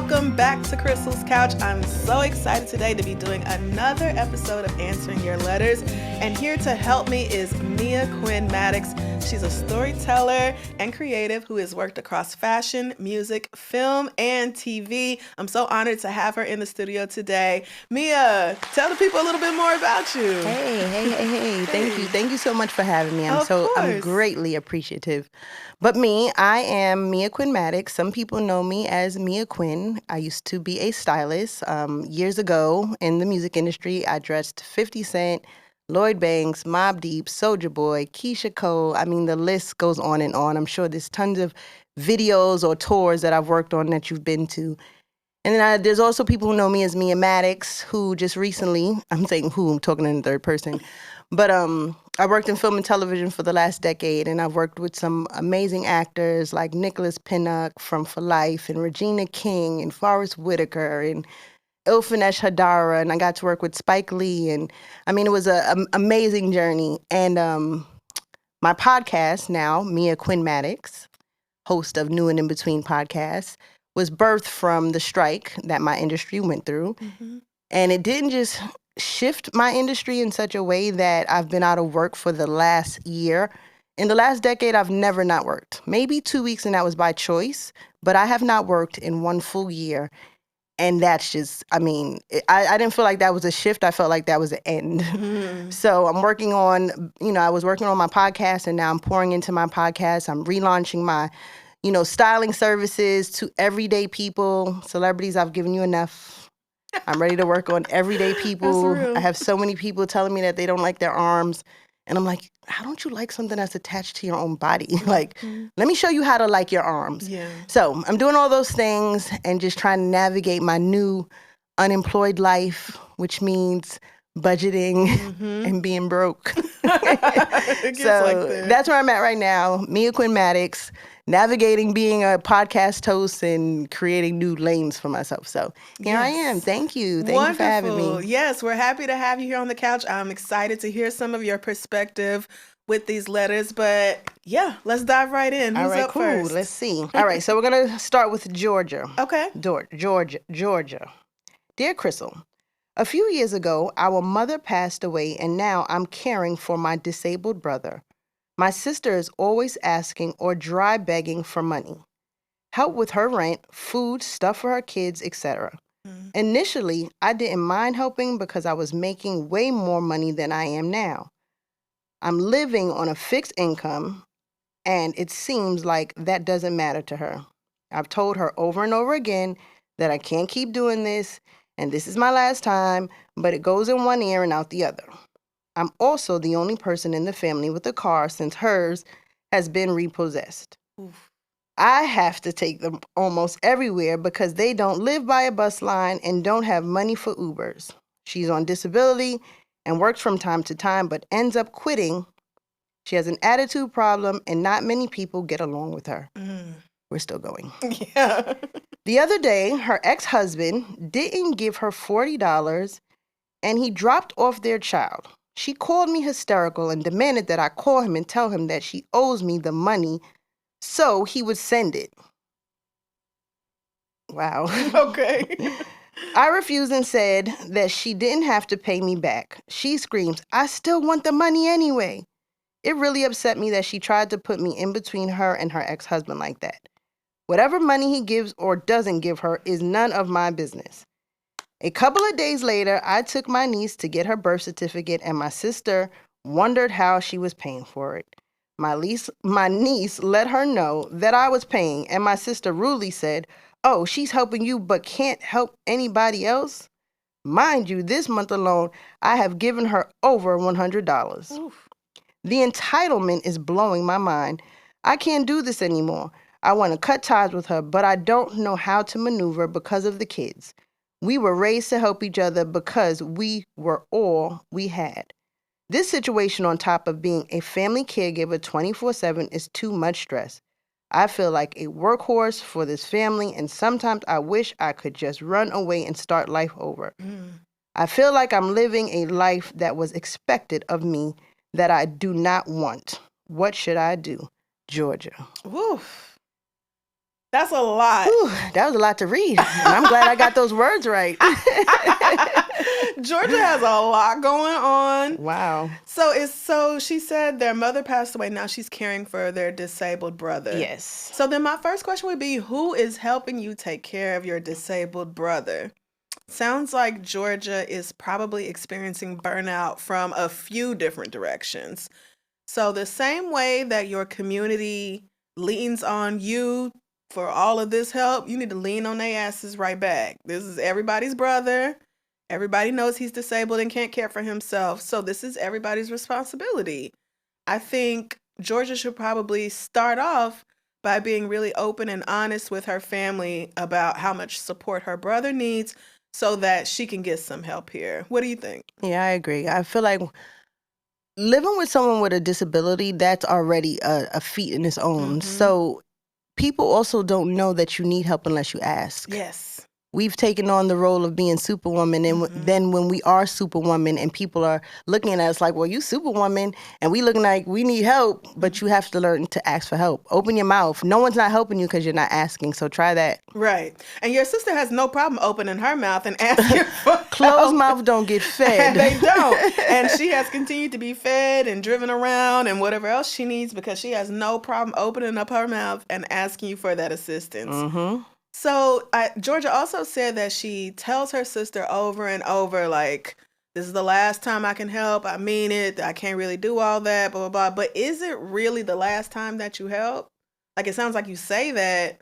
welcome back to Crissle's Couch. I'm so excited today to be doing another episode of Answering Your Letters. And here to help me is Mia Quinn-Maddox. She's a storyteller and creative who has worked across fashion, music, film, and TV. I'm so honored to have her in the studio today. Mia, tell the people a little bit more about you. Hey. Thank you so much for having me. I'm greatly appreciative. But I am Mia Quinn-Maddox. Some people know me as Mia Quinn. I used to be a stylist. Years ago in the music industry, I dressed 50 Cent, Lloyd Banks, Mobb Deep, Soulja Boy, Keisha Cole. I mean, the list goes on and on. I'm sure there's tons of videos or tours that I've worked on that you've been to. And then there's also people who know me as Mia Maddox, who just recently, I'm saying who, I'm talking in the third person, but I worked in film and television for the last decade, and I've worked with some amazing actors like Nicholas Pinnock from For Life, and Regina King, and Forrest Whitaker, and Ilfinesh Hadara, and I got to work with Spike Lee, and I mean, it was an amazing journey. And my podcast now, Mia Quinn-Maddox, host of New and In Between podcasts, was birthed from the strike that my industry went through. Mm-hmm. And it didn't just shift my industry in such a way that I've been out of work for the last year. In the last decade, I've never not worked. Maybe 2 weeks, and that was by choice, but I have not worked in 1 full year. And that's just, I didn't feel like that was a shift. I felt like that was an end. Mm. So I'm working on, I was working on my podcast, and now I'm pouring into my podcast. I'm relaunching my styling services to everyday people. Celebrities, I've given you enough. I'm ready to work on everyday people. I have so many people telling me that they don't like their arms. And I'm like, how don't you like something that's attached to your own body? Let me show you how to like your arms. Yeah. So I'm doing all those things and just trying to navigate my new unemployed life, which means budgeting and being broke. So that's where I'm at right now. Mia Quinn-Maddox, navigating being a podcast host and creating new lanes for myself. So here I am. Thank you. Thank you for having me. Yes, we're happy to have you here on the couch. I'm excited to hear some of your perspective with these letters. But yeah, let's dive right in. Who's up first? Let's see. All right, so we're going to start with Georgia. Okay. Georgia. Dear Crissle, a few years ago, our mother passed away, and now I'm caring for my disabled brother. My sister is always asking or dry begging for money. Help with her rent, food, stuff for her kids, etc. Initially, I didn't mind helping because I was making way more money than I am now. I'm living on a fixed income, and it seems like that doesn't matter to her. I've told her over and over again that I can't keep doing this, and this is my last time, but it goes in one ear and out the other. I'm also the only person in the family with a car since hers has been repossessed. Oof. I have to take them almost everywhere because they don't live by a bus line and don't have money for Ubers. She's on disability and works from time to time, but ends up quitting. She has an attitude problem, and not many people get along with her. We're still going. Yeah. The other day, her ex-husband didn't give her $40, and he dropped off their child. She called me hysterical and demanded that I call him and tell him that she owes me the money so he would send it. Wow. Okay. I refused and said that she didn't have to pay me back. She screams, I still want the money anyway. It really upset me that she tried to put me in between her and her ex-husband like that. Whatever money he gives or doesn't give her is none of my business. A couple of days later, I took my niece to get her birth certificate, and my sister wondered how she was paying for it. My niece let her know that I was paying, and my sister rudely said, oh, she's helping you but can't help anybody else? Mind you, this month alone, I have given her over $100. Oof. The entitlement is blowing my mind. I can't do this anymore. I want to cut ties with her, but I don't know how to maneuver because of the kids. We were raised to help each other because we were all we had. This situation on top of being a family caregiver 24/7 is too much stress. I feel like a workhorse for this family, and sometimes I wish I could just run away and start life over. I feel like I'm living a life that was expected of me that I do not want. What should I do? Georgia. Oof. That's a lot. Whew, that was a lot to read. And I'm glad I got those words right. Georgia has a lot going on. Wow. So she said their mother passed away. Now she's caring for their disabled brother. Yes. So then my first question would be, who is helping you take care of your disabled brother? Sounds like Georgia is probably experiencing burnout from a few different directions. So the same way that your community leans on you for all of this help, you need to lean on their asses right back. This is everybody's brother. Everybody knows he's disabled and can't care for himself. So this is everybody's responsibility. I think Georgia should probably start off by being really open and honest with her family about how much support her brother needs so that she can get some help here. What do you think? Yeah, I agree. I feel like living with someone with a disability, that's already a feat in its own. So people also don't know that you need help unless you ask. Yes. We've taken on the role of being Superwoman, and then when we are Superwoman and people are looking at us like, well, you Superwoman, and we looking like we need help, but you have to learn to ask for help. Open your mouth. No one's not helping you because you're not asking, so try that. Right. And your sister has no problem opening her mouth and asking for help. Closed mouth don't get fed. They don't. And she has continued to be fed and driven around and whatever else she needs because she has no problem opening up her mouth and asking you for that assistance. So Georgia also said that she tells her sister over and over, like, this is the last time I can help. I mean it. I can't really do all that, blah, blah, blah. But is it really the last time that you help? Like, it sounds like you say that,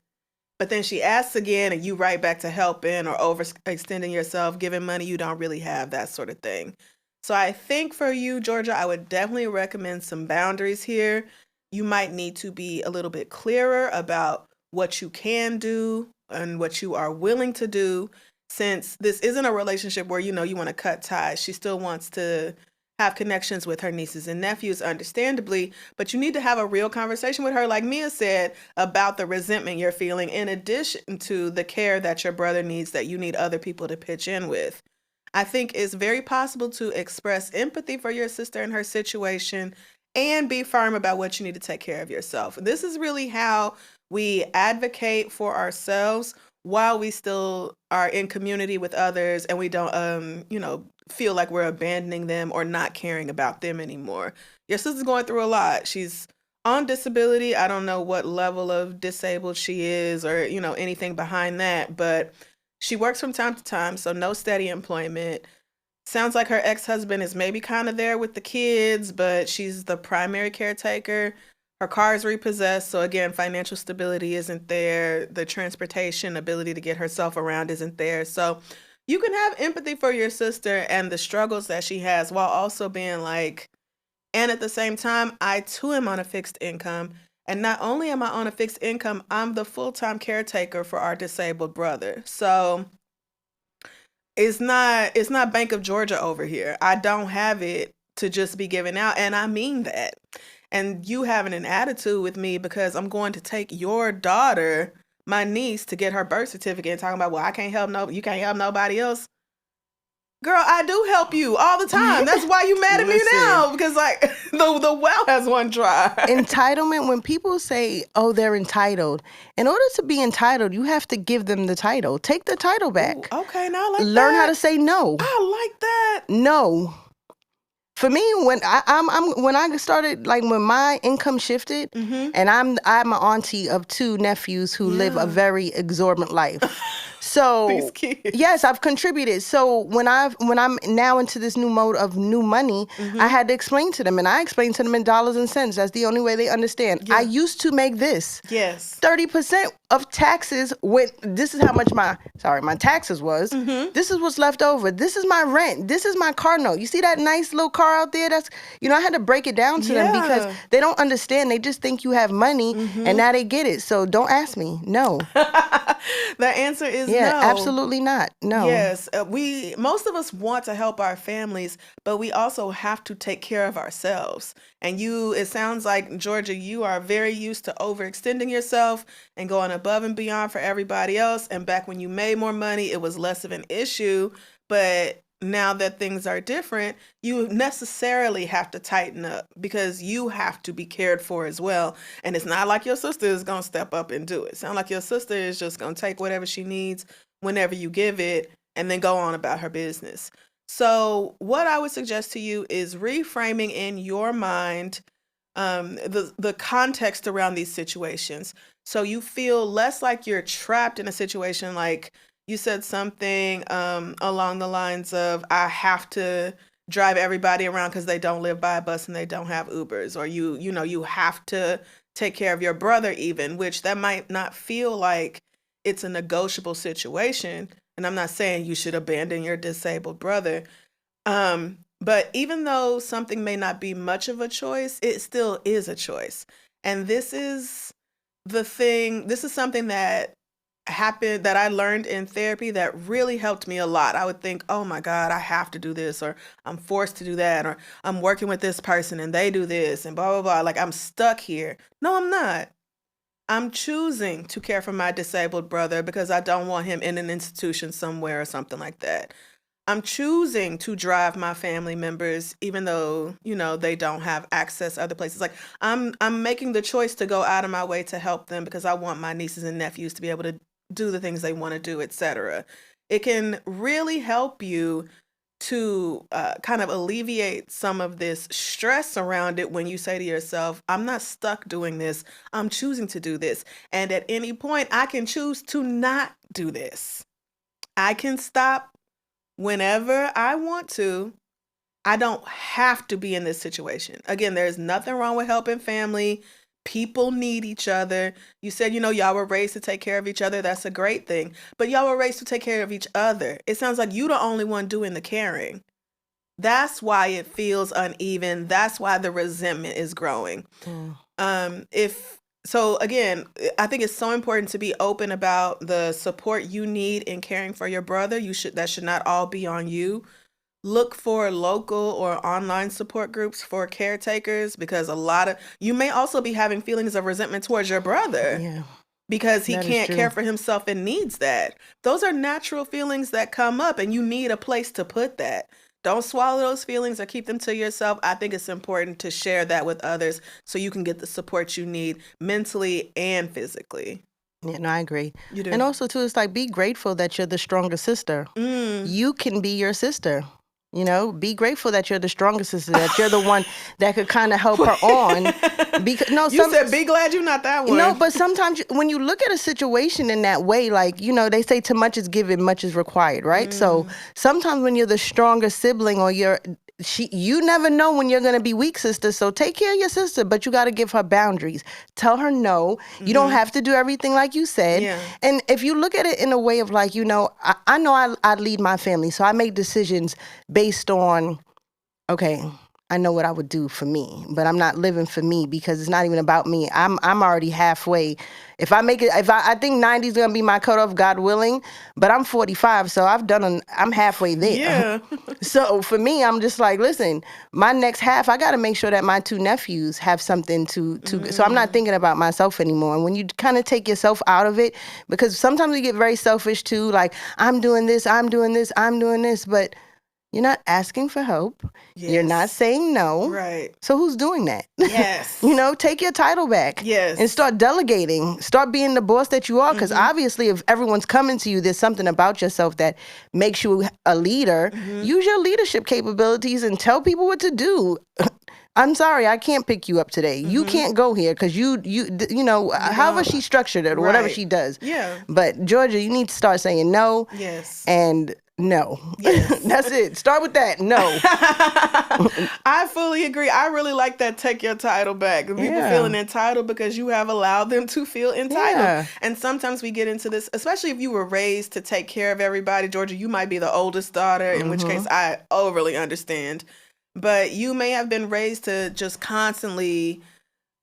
but then she asks again and you right back to helping or overextending yourself, giving money you don't really have, that sort of thing. So I think for you, Georgia, I would definitely recommend some boundaries here. You might need to be a little bit clearer about what you can do and what you are willing to do, since this isn't a relationship where, you want to cut ties. She still wants to have connections with her nieces and nephews, understandably, but you need to have a real conversation with her, like Mia said, about the resentment you're feeling, in addition to the care that your brother needs that you need other people to pitch in with. I think it's very possible to express empathy for your sister and her situation and be firm about what you need to take care of yourself. This is really how we advocate for ourselves while we still are in community with others and we don't, feel like we're abandoning them or not caring about them anymore. Your sister's going through a lot. She's on disability. I don't know what level of disabled she is or, anything behind that, but she works from time to time, so no steady employment. Sounds like her ex-husband is maybe kind of there with the kids, but she's the primary caretaker. Her car is repossessed, so again, financial stability isn't there. The transportation ability to get herself around isn't there. So you can have empathy for your sister and the struggles that she has while also being like, and at the same time, I too am on a fixed income. And not only am I on a fixed income, I'm the full-time caretaker for our disabled brother. So it's not Bank of Georgia over here. I don't have it to just be given out, and I mean that. And you having an attitude with me because I'm going to take your daughter, my niece, to get her birth certificate and talking about, well, you can't help nobody else. Girl, I do help you all the time. That's why you mad at me now, because like the well has one dry. Entitlement, when people say, oh, they're entitled, in order to be entitled, you have to give them the title. Take the title back. Ooh, okay, now I like that. Learn how to say no. I like that. No. For me, when I started, like when my income shifted, and I'm an auntie of 2 nephews who live a very exorbitant life. So these kids. Yes, I've contributed. So when I'm now into this new mode of new money, I had to explain to them, and I explained to them in dollars and cents. That's the only way they understand. I used to make this. Yes. 30% of taxes this is how much my taxes was. This is what's left over. This is my rent. This is my car note. You see that nice little car out there? That's, I had to break it down to them because they don't understand. They just think you have money and now they get it. So don't ask me. No. The answer is no. Absolutely not. No. Yes. Most of us want to help our families, but we also have to take care of ourselves. And it sounds like, Georgia, you are very used to overextending yourself and going above and beyond for everybody else. And back when you made more money, it was less of an issue. But now that things are different, you necessarily have to tighten up because you have to be cared for as well. And it's not like your sister is going to step up and do it. Sound like your sister is just going to take whatever she needs whenever you give it and then go on about her business. So what I would suggest to you is reframing in your mind the context around these situations. So you feel less like you're trapped in a situation. Like you said something along the lines of, I have to drive everybody around because they don't live by a bus and they don't have Ubers, or you have to take care of your brother even, which that might not feel like it's a negotiable situation. And I'm not saying you should abandon your disabled brother. But even though something may not be much of a choice, it still is a choice. And this is something that happened, that I learned in therapy, that really helped me a lot. I would think, oh my God, I have to do this, or I'm forced to do that, or I'm working with this person and they do this and blah, blah, blah. Like I'm stuck here. No, I'm not. I'm choosing to care for my disabled brother because I don't want him in an institution somewhere or something like that. I'm choosing to drive my family members, even though, they don't have access to other places. Like I'm making the choice to go out of my way to help them because I want my nieces and nephews to be able to do the things they want to do, etc. It can really help you to kind of alleviate some of this stress around it when you say to yourself, I'm not stuck doing this. I'm choosing to do this. And at any point, I can choose to not do this. I can stop whenever I want to. I don't have to be in this situation. Again, there's nothing wrong with helping family. People need each other. You said, y'all were raised to take care of each other. That's a great thing. But y'all were raised to take care of each other. It sounds like you're the only one doing the caring. That's why it feels uneven. That's why the resentment is growing. So again, I think it's so important to be open about the support you need in caring for your brother. That should not all be on you. Look for local or online support groups for caretakers, because you may also be having feelings of resentment towards your brother because he can't care for himself and needs that. Those are natural feelings that come up, and you need a place to put that. Don't swallow those feelings or keep them to yourself. I think it's important to share that with others so you can get the support you need mentally and physically. Yeah, no, I agree. You do. And also, too, it's like, be grateful that you're the stronger sister. You can be your sister. Be grateful that you're the strongest sister, that you're the one that could kind of help her on. You said be glad you're not that one. No, but sometimes when you look at a situation in that way, like, they say too much is given, much is required, right? So sometimes when you're the stronger sibling, or you never know when you're going to be weak, sister. So take care of your sister, but you got to give her boundaries. Tell her no. You don't have to do everything like you said. Yeah. And if you look at it in a way of like, I know I lead my family, so I make decisions based on, okay, I know what I would do for me, but I'm not living for me because it's not even about me. I'm already halfway. If I think 90 is going to be my cutoff, God willing, but I'm 45, so I'm halfway there. Yeah. So for me, I'm just like, listen, my next half, I got to make sure that my two nephews have something to so I'm not thinking about myself anymore. And when you kind of take yourself out of it, because sometimes we get very selfish too, like, I'm doing this, but you're not asking for help. Yes. You're not saying no. Right. So who's doing that? Yes. Take your title back. Yes. And start delegating. Start being the boss that you are. Because obviously, if everyone's coming to you, there's something about yourself that makes you a leader. Use your leadership capabilities and tell people what to do. I'm sorry, I can't pick you up today. You can't go here because however she structured it or whatever she does. Yeah. But Georgia, you need to start saying no. Yes. And no. Yes. That's it. Start with that. No. I fully agree. I really like that take your title back. People feeling entitled because you have allowed them to feel entitled. Yeah. And sometimes we get into this, especially if you were raised to take care of everybody. Georgia, you might be the oldest daughter, in which case I overly understand. But you may have been raised to just constantly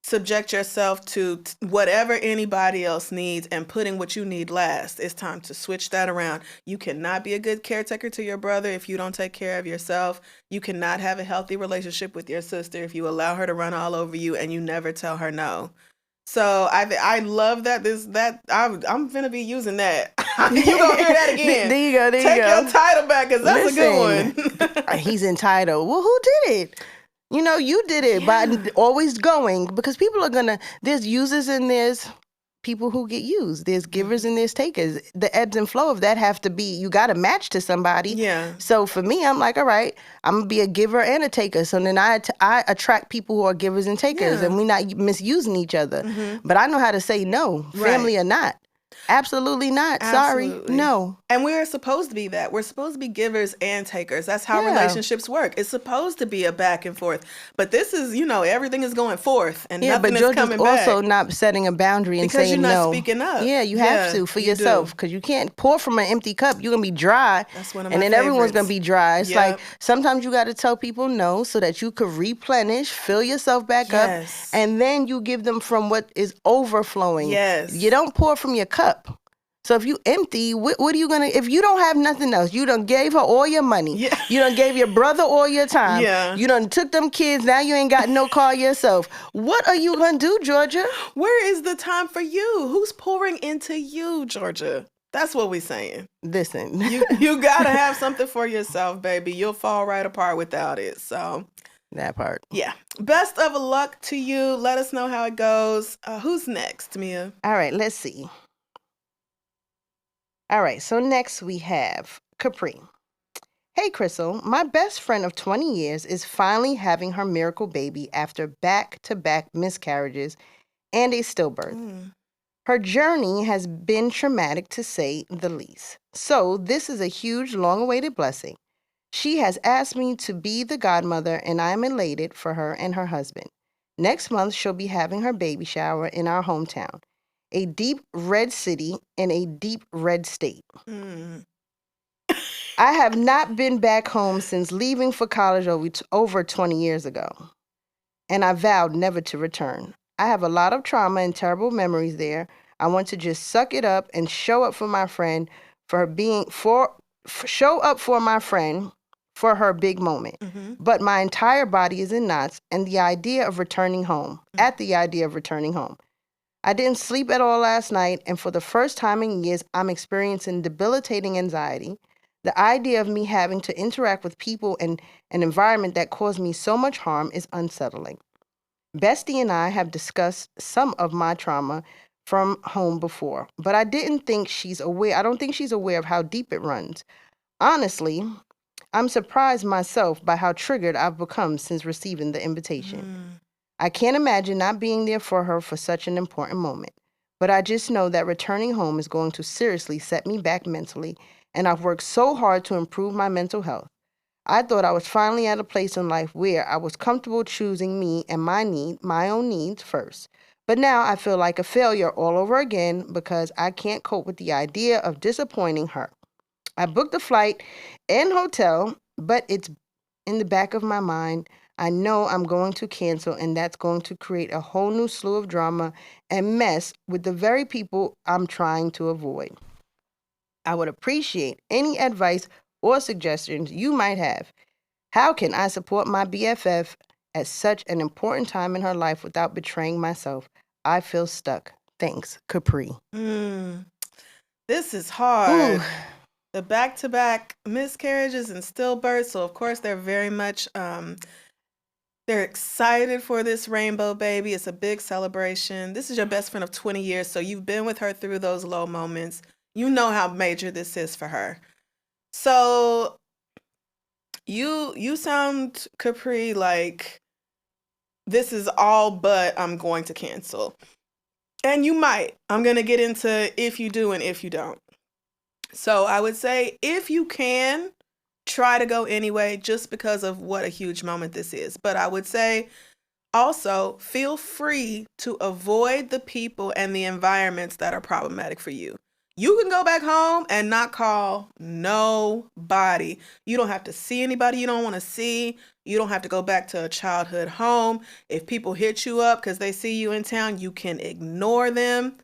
subject yourself to whatever anybody else needs and putting what you need last. It's time to switch that around. You cannot be a good caretaker to your brother if you don't take care of yourself. You cannot have a healthy relationship with your sister if you allow her to run all over you and you never tell her no. So I love that. I'm gonna be using that. You gonna hear that again? There you go. Take your title back, cause that's a good one. He's entitled. Well, who did it? You did it by always going, because people are gonna. There's users and there's people who get used. There's givers and there's takers. The ebbs and flow of that have to be, you got to match to somebody. Yeah. So for me, I'm like, all right, I'm going to be a giver and a taker. So then I attract people who are givers and takers, and we're not misusing each other. But I know how to say no, family or not. Absolutely not. Absolutely. Sorry. No. And we're supposed to be that. We're supposed to be givers and takers. That's how relationships work. It's supposed to be a back and forth. But this is, everything is going forth and nothing is coming back. But you're also not setting a boundary and saying no. Because you're not speaking up. Yeah, you have to for yourself, because you can't pour from an empty cup. You're going to be dry. That's one of my And then favorites. everyone's going to be dry. It's like sometimes you got to tell people no so that you could replenish, fill yourself back up, and then you give them from what is overflowing. Yes. You don't pour from your cup. So if you empty, what are you going to, if you don't have nothing else, you done gave her all your money. Yeah. You done gave your brother all your time. Yeah. You done took them kids. Now you ain't got no car yourself. What are you going to do, Georgia? Where is the time for you? Who's pouring into you, Georgia? That's what we're saying. Listen. You got to have something for yourself, baby. You'll fall right apart without it. So that part. Yeah. Best of luck to you. Let us know how it goes. Who's next, Mia? All right, let's see. All right, so next we have Capri. Hey, Crissle, my best friend of 20 years is finally having her miracle baby after back-to-back miscarriages and a stillbirth. Her journey has been traumatic, to say the least. So this is a huge, long-awaited blessing. She has asked me to be the godmother, and I am elated for her and her husband. Next month, she'll be having her baby shower in our hometown, a deep red city in a deep red state. I have not been back home since leaving for college over 20 years ago, and I vowed never to return. I have a lot of trauma and terrible memories there. I want to just suck it up and show up for my friend show up for my friend for her big moment. But my entire body is in knots at the idea of returning home. I didn't sleep at all last night, and for the first time in years, I'm experiencing debilitating anxiety. The idea of me having to interact with people and an environment that caused me so much harm is unsettling. Bestie and I have discussed some of my trauma from home before, but I don't think she's aware of how deep it runs. Honestly, I'm surprised myself by how triggered I've become since receiving the invitation. I can't imagine not being there for her for such an important moment, but I just know that returning home is going to seriously set me back mentally, and I've worked so hard to improve my mental health. I thought I was finally at a place in life where I was comfortable choosing me and my own needs first. But now I feel like a failure all over again because I can't cope with the idea of disappointing her. I booked a flight and hotel, but it's in the back of my mind. I know I'm going to cancel, and that's going to create a whole new slew of drama and mess with the very people I'm trying to avoid. I would appreciate any advice or suggestions you might have. How can I support my BFF at such an important time in her life without betraying myself? I feel stuck. Thanks, Capri. This is hard. Ooh. The back-to-back miscarriages and stillbirths, so of course they're very much, they're excited for this rainbow baby. It's a big celebration. This is your best friend of 20 years, so you've been with her through those low moments. You know how major this is for her. So you sound, Capri, like this is all but I'm going to cancel. And you might. I'm going to get into if you do and if you don't. So I would say if you can, try to go anyway, just because of what a huge moment this is. But I would say also feel free to avoid the people and the environments that are problematic for you. You can go back home and not call nobody. You don't have to see anybody you don't want to see. You don't have to go back to a childhood home. If people hit you up because they see you in town, you can ignore them.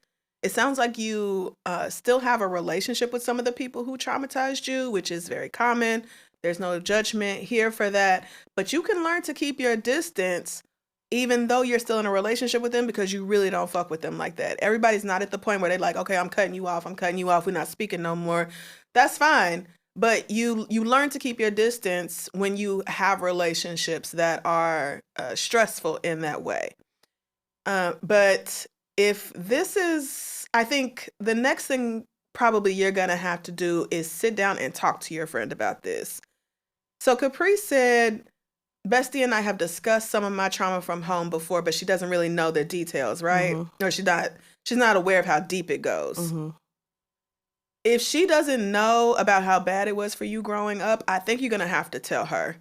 It sounds like you still have a relationship with some of the people who traumatized you, which is very common. There's no judgment here for that. But you can learn to keep your distance even though you're still in a relationship with them, because you really don't fuck with them like that. Everybody's not at the point where they're like, okay, I'm cutting you off, we're not speaking no more. That's fine. But you learn to keep your distance when you have relationships that are stressful in that way. But if this is, I think the next thing probably you're going to have to do is sit down and talk to your friend about this. So Capri said, Bestie and I have discussed some of my trauma from home before, but she doesn't really know the details, right? Or she's not aware of how deep it goes. If she doesn't know about how bad it was for you growing up, I think you're going to have to tell her.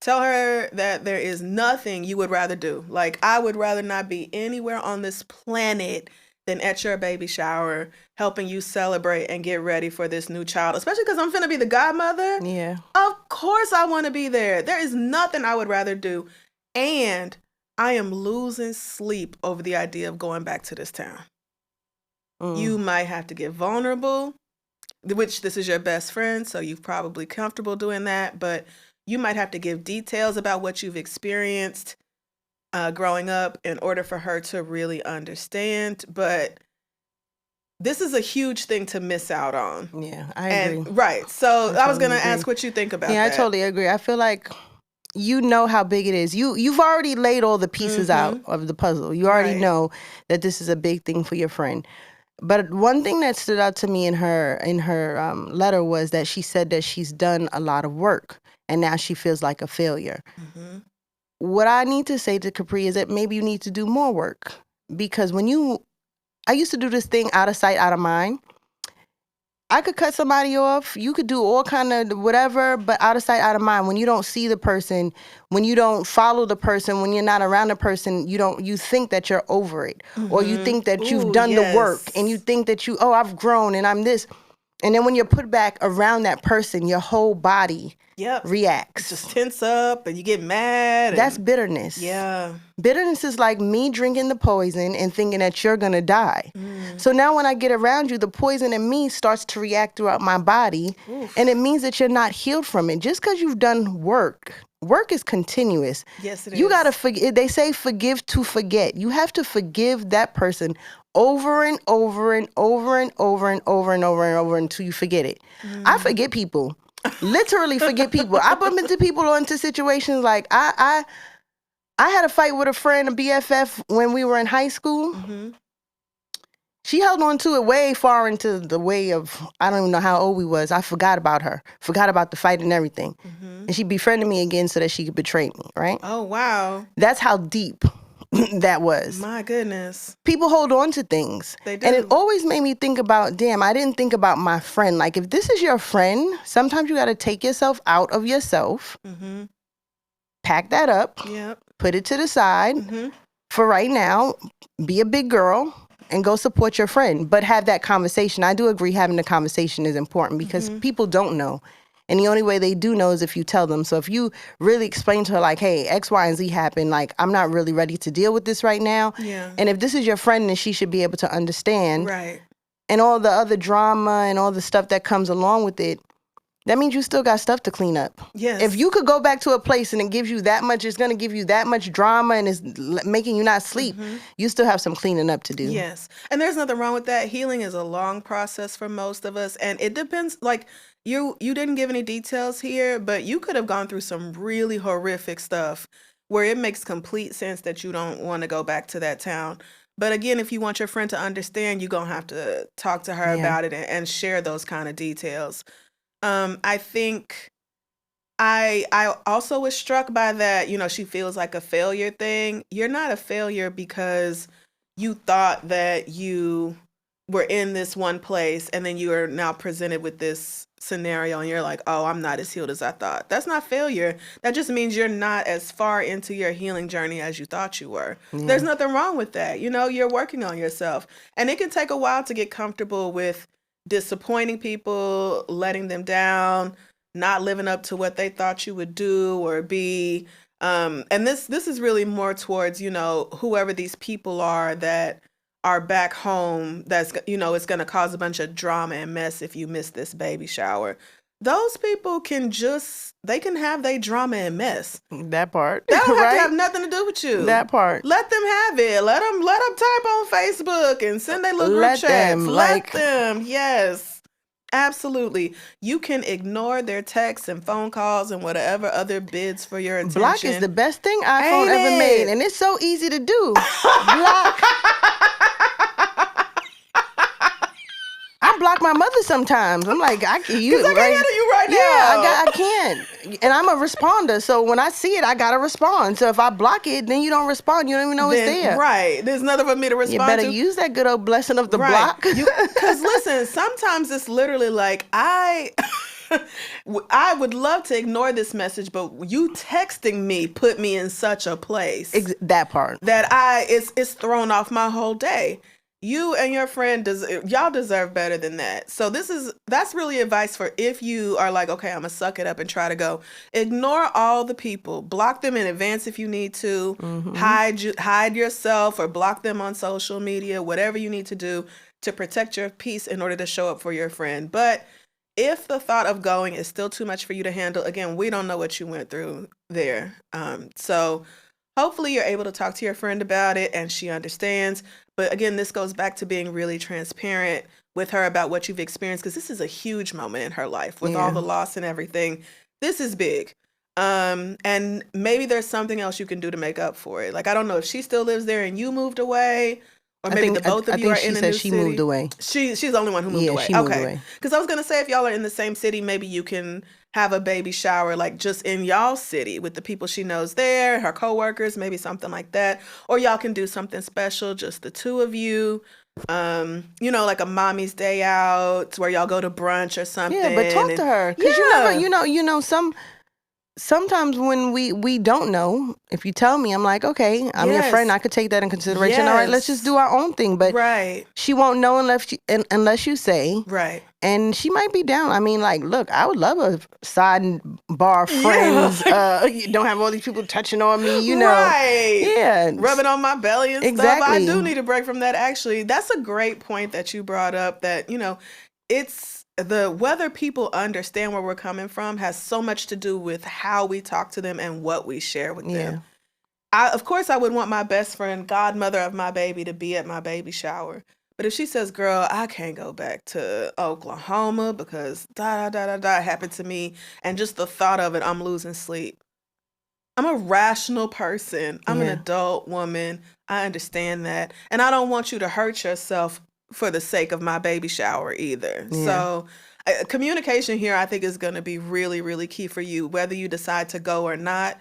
Tell her that there is nothing you would rather do. Like, I would rather not be anywhere on this planet than at your baby shower, helping you celebrate and get ready for this new child, especially because I'm finna be the godmother. Yeah. Of course I want to be there. There is nothing I would rather do. And I am losing sleep over the idea of going back to this town. You might have to get vulnerable, which this is your best friend, so you're probably comfortable doing that, but you might have to give details about what you've experienced growing up in order for her to really understand. But this is a huge thing to miss out on. Yeah, I agree. Right. So I was going to ask what you think about that. Yeah, I totally agree. I feel like you know how big it is. You've already laid all the pieces out of the puzzle. You already know that this is a big thing for your friend. But one thing that stood out to me in her letter was that she said that she's done a lot of work and now she feels like a failure. What I need to say to Capri is that maybe you need to do more work, because I used to do this thing out of sight, out of mind. I could cut somebody off. You could do all kind of whatever, but out of sight, out of mind. When you don't see the person, when you don't follow the person, when you're not around the person, you think that you're over it, or you think that you've done the work, and you think that I've grown and I'm this. And then when you're put back around that person, your whole body reacts. Just tense up and you get mad. That's bitterness. Yeah. Bitterness is like me drinking the poison and thinking that you're going to die. So now when I get around you, the poison in me starts to react throughout my body. And it means that you're not healed from it. Just because you've done work is continuous. Yes, it is. You got to forgive. They say forgive to forget. You have to forgive that person over and over and over and over and over and over and over until you forget it. I forget people. Literally forget people. I bump into people or into situations like I had a fight with a friend, a BFF, when we were in high school. She held on to it way far into the way of, I don't even know how old we was. I forgot about her, forgot about the fight and everything. And she befriended me again so that she could betray me, right? Oh, wow. That's how deep that was. My goodness. People hold on to things. They do. And it always made me think about, damn, I didn't think about my friend. Like, if this is your friend, sometimes you got to take yourself out of yourself, pack that up, put it to the side for right now, be a big girl, and go support your friend. But have that conversation. I do agree having the conversation is important because people don't know. And the only way they do know is if you tell them. So if you really explain to her, like, hey, X, Y, and Z happened, like, I'm not really ready to deal with this right now. And if this is your friend, then she should be able to understand. Right. And all the other drama and all the stuff that comes along with it, that means you still got stuff to clean up. Yes. If you could go back to a place and it gives you that much, it's going to give you that much drama and it's making you not sleep, you still have some cleaning up to do. Yes. And there's nothing wrong with that. Healing is a long process for most of us. And it depends, like, you didn't give any details here, but you could have gone through some really horrific stuff where it makes complete sense that you don't want to go back to that town. But again, if you want your friend to understand, you're going to have to talk to her about it and share those kind of details. I think I also was struck by that, she feels like a failure thing. You're not a failure because you thought that you were in this one place and then you are now presented with this scenario and you're like, oh, I'm not as healed as I thought. That's not failure. That just means you're not as far into your healing journey as you thought you were. There's nothing wrong with that. You're working on yourself. And it can take a while to get comfortable with disappointing people, letting them down, not living up to what they thought you would do or be. And this is really more towards, whoever these people are that are back home, that's, it's going to cause a bunch of drama and mess if you miss this baby shower. those people can have their drama and mess. That part. That don't have right? to have nothing to do with you. That part. Let them have it. Let them type on Facebook and send their little group chats. Let them. Yes. Absolutely. You can ignore their texts and phone calls and whatever other bids for your attention. Block is the best thing iPhone ever made. And it's so easy to do. Block. I block my mother sometimes. I'm like, I can't handle you right now. Yeah, I can't. And I'm a responder. So when I see it, I got to respond. So if I block it, then you don't respond. You don't even know it's there. Right. There's nothing for me to respond to. You better use that good old blessing of the block. Because listen, sometimes it's literally like, I would love to ignore this message, but you texting me put me in such a place. That part. That it's thrown off my whole day. You and your friend, y'all deserve better than that. So that's really advice for if you are like, okay, I'm gonna suck it up and try to go. Ignore all the people. Block them in advance if you need to. Mm-hmm. Hide yourself or block them on social media, whatever you need to do to protect your peace in order to show up for your friend. But if the thought of going is still too much for you to handle, again, we don't know what you went through there. So hopefully you're able to talk to your friend about it and she understands. But again, this goes back to being really transparent with her about what you've experienced, because this is a huge moment in her life with all the loss and everything. This is big. And maybe there's something else you can do to make up for it. Like, I don't know if she still lives there and you moved away, or maybe the both of you are in a new city. She moved away. She's the only one who moved away. She moved away. Because I was going to say, if y'all are in the same city, maybe you can have a baby shower, like just in y'all's city with the people she knows there, her coworkers, maybe something like that. Or y'all can do something special, just the two of you. Like a mommy's day out where y'all go to brunch or something. Yeah, but talk to her. Because you never, sometimes when we don't know, if you tell me, I'm like, okay, I'm your friend. I could take that in consideration. All right, let's just do our own thing. But she won't know unless you say. Right. And she might be down. I mean, like, look, I would love a sidebar friends. You don't have all these people touching on me, you know. Right. Yeah. Rubbing on my belly and stuff. I do need a break from that, actually. That's a great point that you brought up, that, it's whether people understand where we're coming from has so much to do with how we talk to them and what we share with them. Of course, I would want my best friend, godmother of my baby, to be at my baby shower. But if she says, girl, I can't go back to Oklahoma because happened to me, and just the thought of it, I'm losing sleep. I'm a rational person. I'm an adult woman. I understand that. And I don't want you to hurt yourself for the sake of my baby shower either. Yeah. So communication here, I think, is going to be really, really key for you, whether you decide to go or not.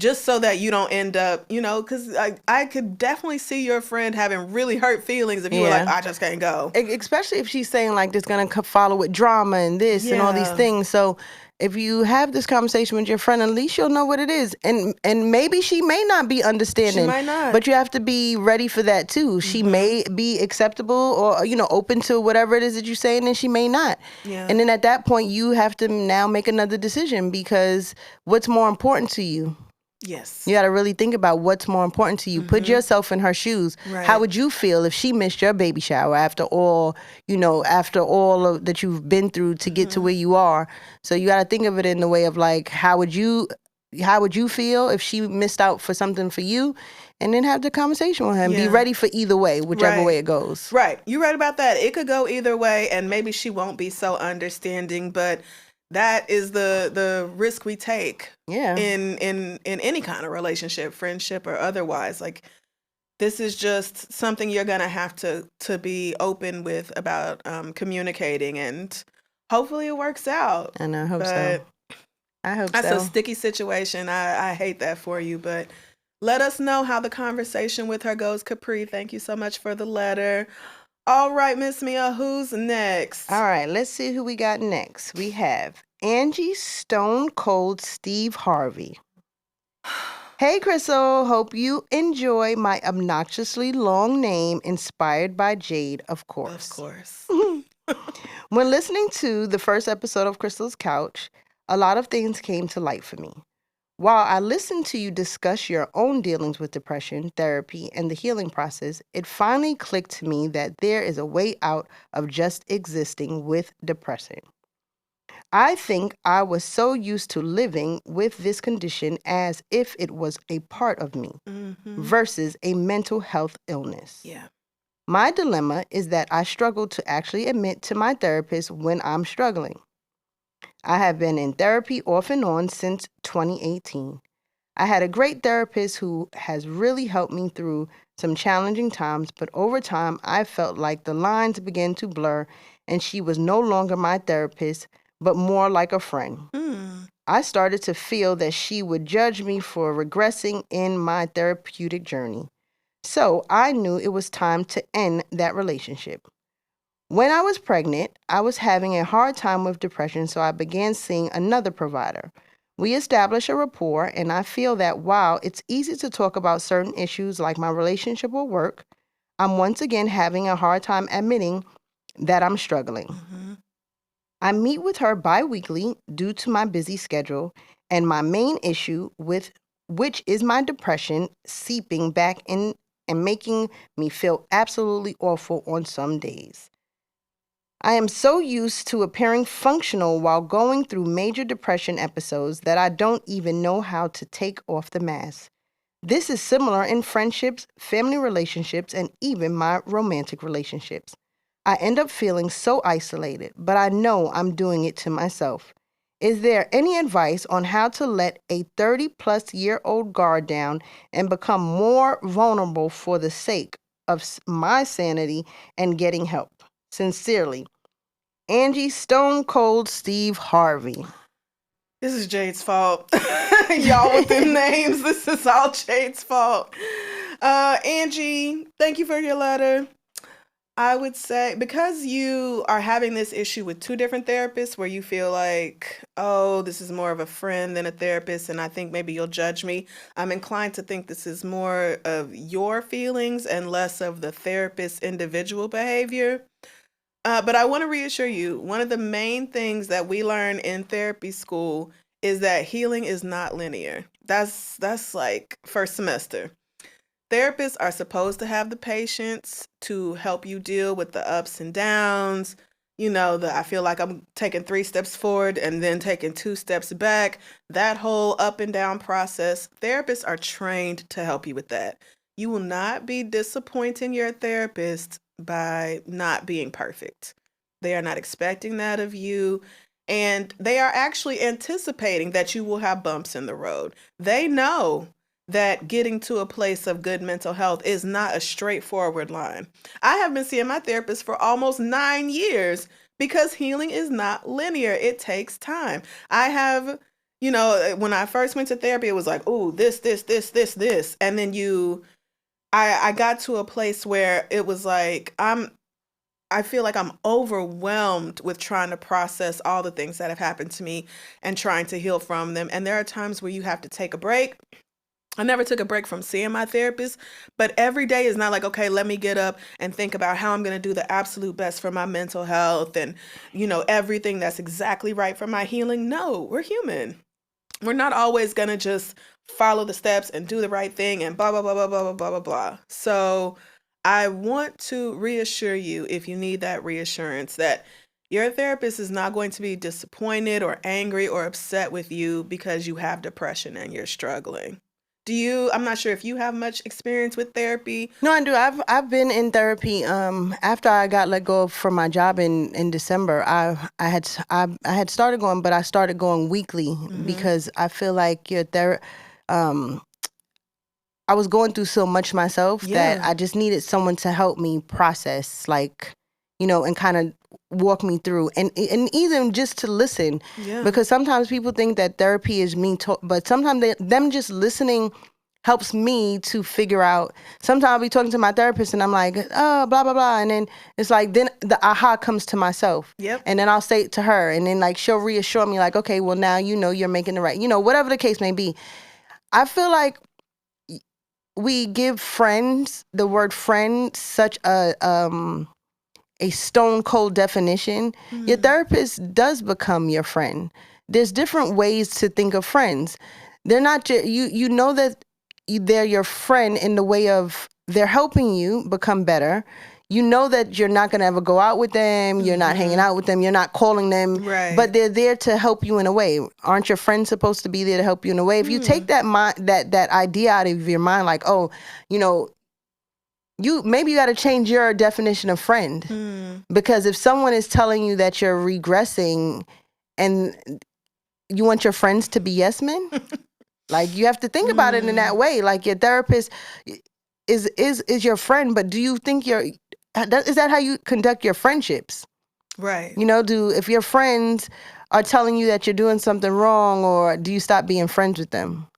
Just so that you don't end up, because I could definitely see your friend having really hurt feelings if you were like, I just can't go. Especially if she's saying, like, it's going to follow with drama and this and all these things. So if you have this conversation with your friend, at least you'll know what it is. And maybe she may not be understanding. She might not. But you have to be ready for that, too. Mm-hmm. She may be acceptable or, open to whatever it is that you're saying, and she may not. Yeah. And then at that point, you have to now make another decision, because what's more important to you? Yes. You got to really think about what's more important to you. Mm-hmm. Put yourself in her shoes. Right. How would you feel if she missed your baby shower after all, that you've been through to get to where you are? So you got to think of it in the way of, like, how would you feel if she missed out for something for you? And then have the conversation with him. Yeah. Be ready for either way, whichever way it goes. Right. You're right about that. It could go either way, and maybe she won't be so understanding, but that is the risk we take in any kind of relationship, friendship or otherwise. Like, this is just something you're going to have to be open with about communicating, and hopefully it works out. And I hope so. That's a sticky situation. I hate that for you, but let us know how the conversation with her goes. Capri, thank you so much for the letter. All right, Miss Mia, who's next? All right, let's see who we got next. We have Angie Stone Cold Steve Harvey. Hey, Crissle. Hope you enjoy my obnoxiously long name, inspired by Jade, of course. Of course. When listening to the first episode of Crissle's Couch, a lot of things came to light for me. While I listened to you discuss your own dealings with depression, therapy, and the healing process, it finally clicked to me that there is a way out of just existing with depression. I think I was so used to living with this condition as if it was a part of me versus a mental health illness. Yeah. My dilemma is that I struggle to actually admit to my therapist when I'm struggling. I have been in therapy off and on since 2018. I had a great therapist who has really helped me through some challenging times, but over time I felt like the lines began to blur and she was no longer my therapist, but more like a friend. I started to feel that she would judge me for regressing in my therapeutic journey. So I knew it was time to end that relationship. When I was pregnant, I was having a hard time with depression, so I began seeing another provider. We established a rapport, and I feel that while it's easy to talk about certain issues like my relationship or work, I'm once again having a hard time admitting that I'm struggling. I meet with her bi-weekly due to my busy schedule, and my main issue with which is my depression seeping back in and making me feel absolutely awful on some days. I am so used to appearing functional while going through major depression episodes that I don't even know how to take off the mask. This is similar in friendships, family relationships, and even my romantic relationships. I end up feeling so isolated, but I know I'm doing it to myself. Is there any advice on how to let a 30-plus-year-old guard down and become more vulnerable for the sake of my sanity and getting help? Sincerely, Angie Stone Cold Steve Harvey. This is Jade's fault. Y'all with the names, this is all Jade's fault. Angie, thank you for your letter. I would say because you are having this issue with two different therapists where you feel like, oh, this is more of a friend than a therapist, and I think maybe you'll judge me. I'm inclined to think this is more of your feelings and less of the therapist's individual behavior. But I want to reassure you, one of the main things that we learn in therapy school is that healing is not linear. That's like first semester. Therapists are supposed to have the patience to help you deal with the ups and downs. I feel like I'm taking 3 steps forward and then taking 2 steps back. That whole up and down process, therapists are trained to help you with that. You will not be disappointing your therapist by not being perfect. They are not expecting that of you. And they are actually anticipating that you will have bumps in the road. They know that getting to a place of good mental health is not a straightforward line. I have been seeing my therapist for almost 9 years because healing is not linear. It takes time. I have, when I first went to therapy, it was like, oh, this. And then I got to a place where it was like, I feel like I'm overwhelmed with trying to process all the things that have happened to me and trying to heal from them. And there are times where you have to take a break. I never took a break from seeing my therapist, but every day is not like, okay, let me get up and think about how I'm going to do the absolute best for my mental health and, everything that's exactly right for my healing. No, we're human. We're not always going to just follow the steps and do the right thing and blah, blah, blah, blah, blah, blah, blah, blah, blah. So I want to reassure you, if you need that reassurance, that your therapist is not going to be disappointed or angry or upset with you because you have depression and you're struggling. I'm not sure if you have much experience with therapy. No, I do. I've been in therapy. After I got let go from my job in December, I had started going, but I started going weekly because I feel like I was going through so much myself that I just needed someone to help me process, and kind of walk me through and even just to listen, because sometimes people think that therapy is me, but sometimes them just listening helps me to figure out. Sometimes I'll be talking to my therapist and I'm like, oh, blah, blah, blah. And then it's like, then the aha comes to myself. Yep. And then I'll say it to her and then she'll reassure me like, okay, well now you're making the right, whatever the case may be. I feel like we give the word friend, such a stone cold definition. Your therapist does become your friend. There's different ways to think of friends. They're not you know that they're your friend in the way of they're helping you become better. you know that you're not going to ever go out with them. You're not hanging out with them. You're not calling them. Right. But they're there to help you in a way. Aren't your friends supposed to be there to help you in a way? If you take that idea out of your mind, like, oh, you know, maybe you got to change your definition of friend. Because if someone is telling you that you're regressing and you want your friends to be yes men, like, you have to think about it in that way. Like, your therapist is your friend, but do you think is that how you conduct your friendships? Right. You know, if your friends are telling you that you're doing something wrong, or do you stop being friends with them?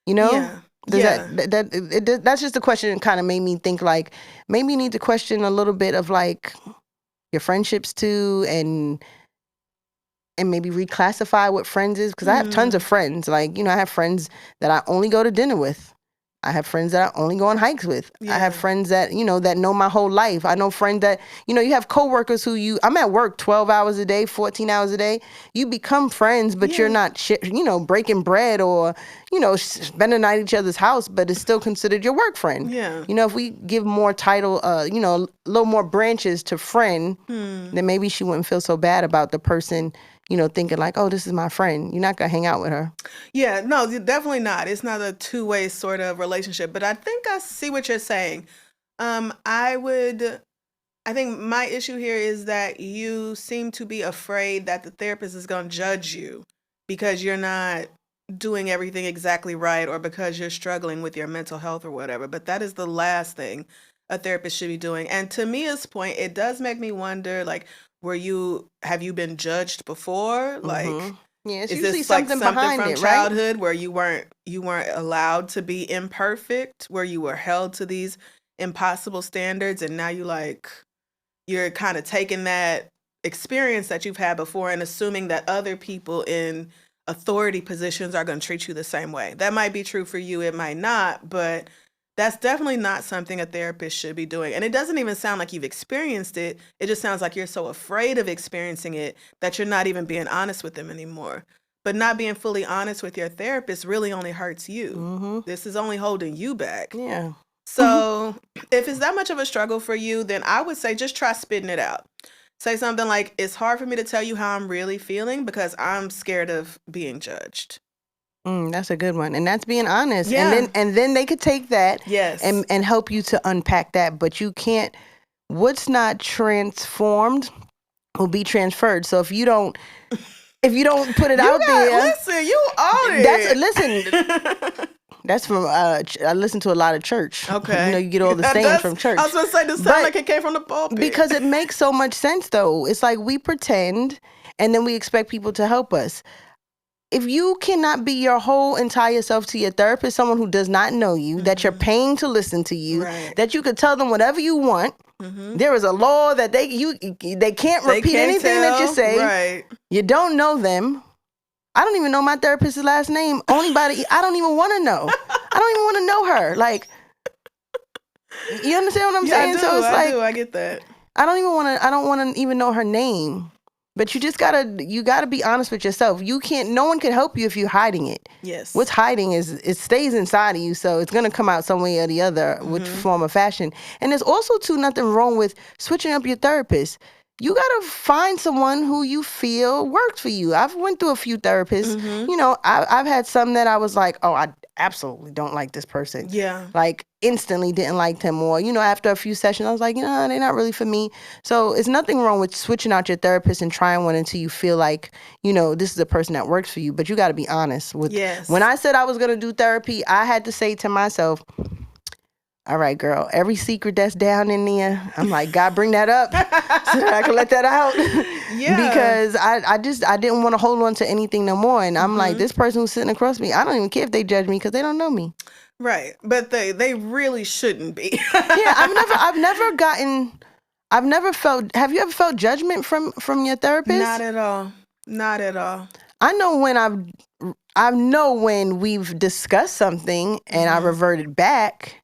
You know? Yeah. That's just a question that kind of made me think, like, maybe you need to question a little bit of, like, your friendships too, and maybe reclassify what friends is. Because I have tons of friends. Like, you know, I have friends that I only go to dinner with. I have friends that I only go on hikes with. I have friends that, you know, that know my whole life. I know friends that, you know, you have coworkers who I'm at work 12 hours a day, 14 hours a day. You become friends, but you're not, you know, breaking bread or, you know, spending the night at each other's house, but it's still considered your work friend. Yeah. You know, if we give more title, you know, a little more branches to friend, then maybe she wouldn't feel so bad about the person, you know, thinking like, oh, this is my friend. You're not going to hang out with her. Yeah, no, definitely not. It's not a two-way sort of relationship. But I think I see what you're saying. I think my issue here is that you seem to be afraid that the therapist is going to judge you because you're not doing everything exactly right, or because you're struggling with your mental health or whatever. But that is the last thing a therapist should be doing. And to Mia's point, it does make me wonder, like, have you been judged before? Like, yeah, it's is usually this like something something behind from it, childhood right? where you weren't allowed to be imperfect, where you were held to these impossible standards, and now you're kind of taking that experience that you've had before and assuming that other people in authority positions are going to treat you the same way. That might be true for you, it might not, but that's definitely not something a therapist should be doing. And it doesn't even sound like you've experienced it. It just sounds like you're so afraid of experiencing it that you're not even being honest with them anymore. But not being fully honest with your therapist really only hurts you. This is only holding you back. Yeah. So if it's that much of a struggle for you, then I would say just try spitting it out. Say something like, it's hard for me to tell you how I'm really feeling because I'm scared of being judged. That's a good one. And that's being honest. Yeah. And then they could take that Yes. and help you to unpack that. But you can't, what's not transformed will be transferred. So if you don't put it out there. Listen, you own it. Listen. That's from, I listen to a lot of church. Okay. You know, you get all the sayings from church. I was going to say, this sound like it came from the pulpit. Because it makes so much sense, though. It's like we pretend and then we expect people to help us. If you cannot be your whole entire self to your therapist, someone who does not know you, that you're paying to listen to you, that you could tell them whatever you want, there is a law that they can't repeat anything that you say. Right. You don't know them. I don't even know my therapist's last name. I don't even want to know. I don't even want to know her. Like, you understand what I'm saying? I do. I get that. I don't want to even know her name. But you gotta be honest with yourself. No one can help you if you're hiding it. Yes. What's hiding it stays inside of you, so it's gonna come out some way or the other, which form or fashion. And there's also nothing wrong with switching up your therapist. You gotta find someone who you feel works for you. I've went through a few therapists. You know, I've had some that I was like, oh, I absolutely don't like this person. Yeah. Like, instantly didn't like them. Or, you know, after a few sessions, I was like, they're not really for me. So it's nothing wrong with switching out your therapist and trying one until you feel like, you know, this is a person that works for you. But you got to be honest with. Yes. When I said I was going to do therapy, I had to say to myself, all right, girl, every secret that's down in there, I'm like, God, bring that up so that I can let that out. Yeah. Because I didn't want to hold on to anything no more. And I'm like, this person who's sitting across me, I don't even care if they judge me because they don't know me. Right. But they really shouldn't be. Yeah, I've never felt, have you ever felt judgment from your therapist? Not at all. Not at all. I know when we've discussed something and I reverted back,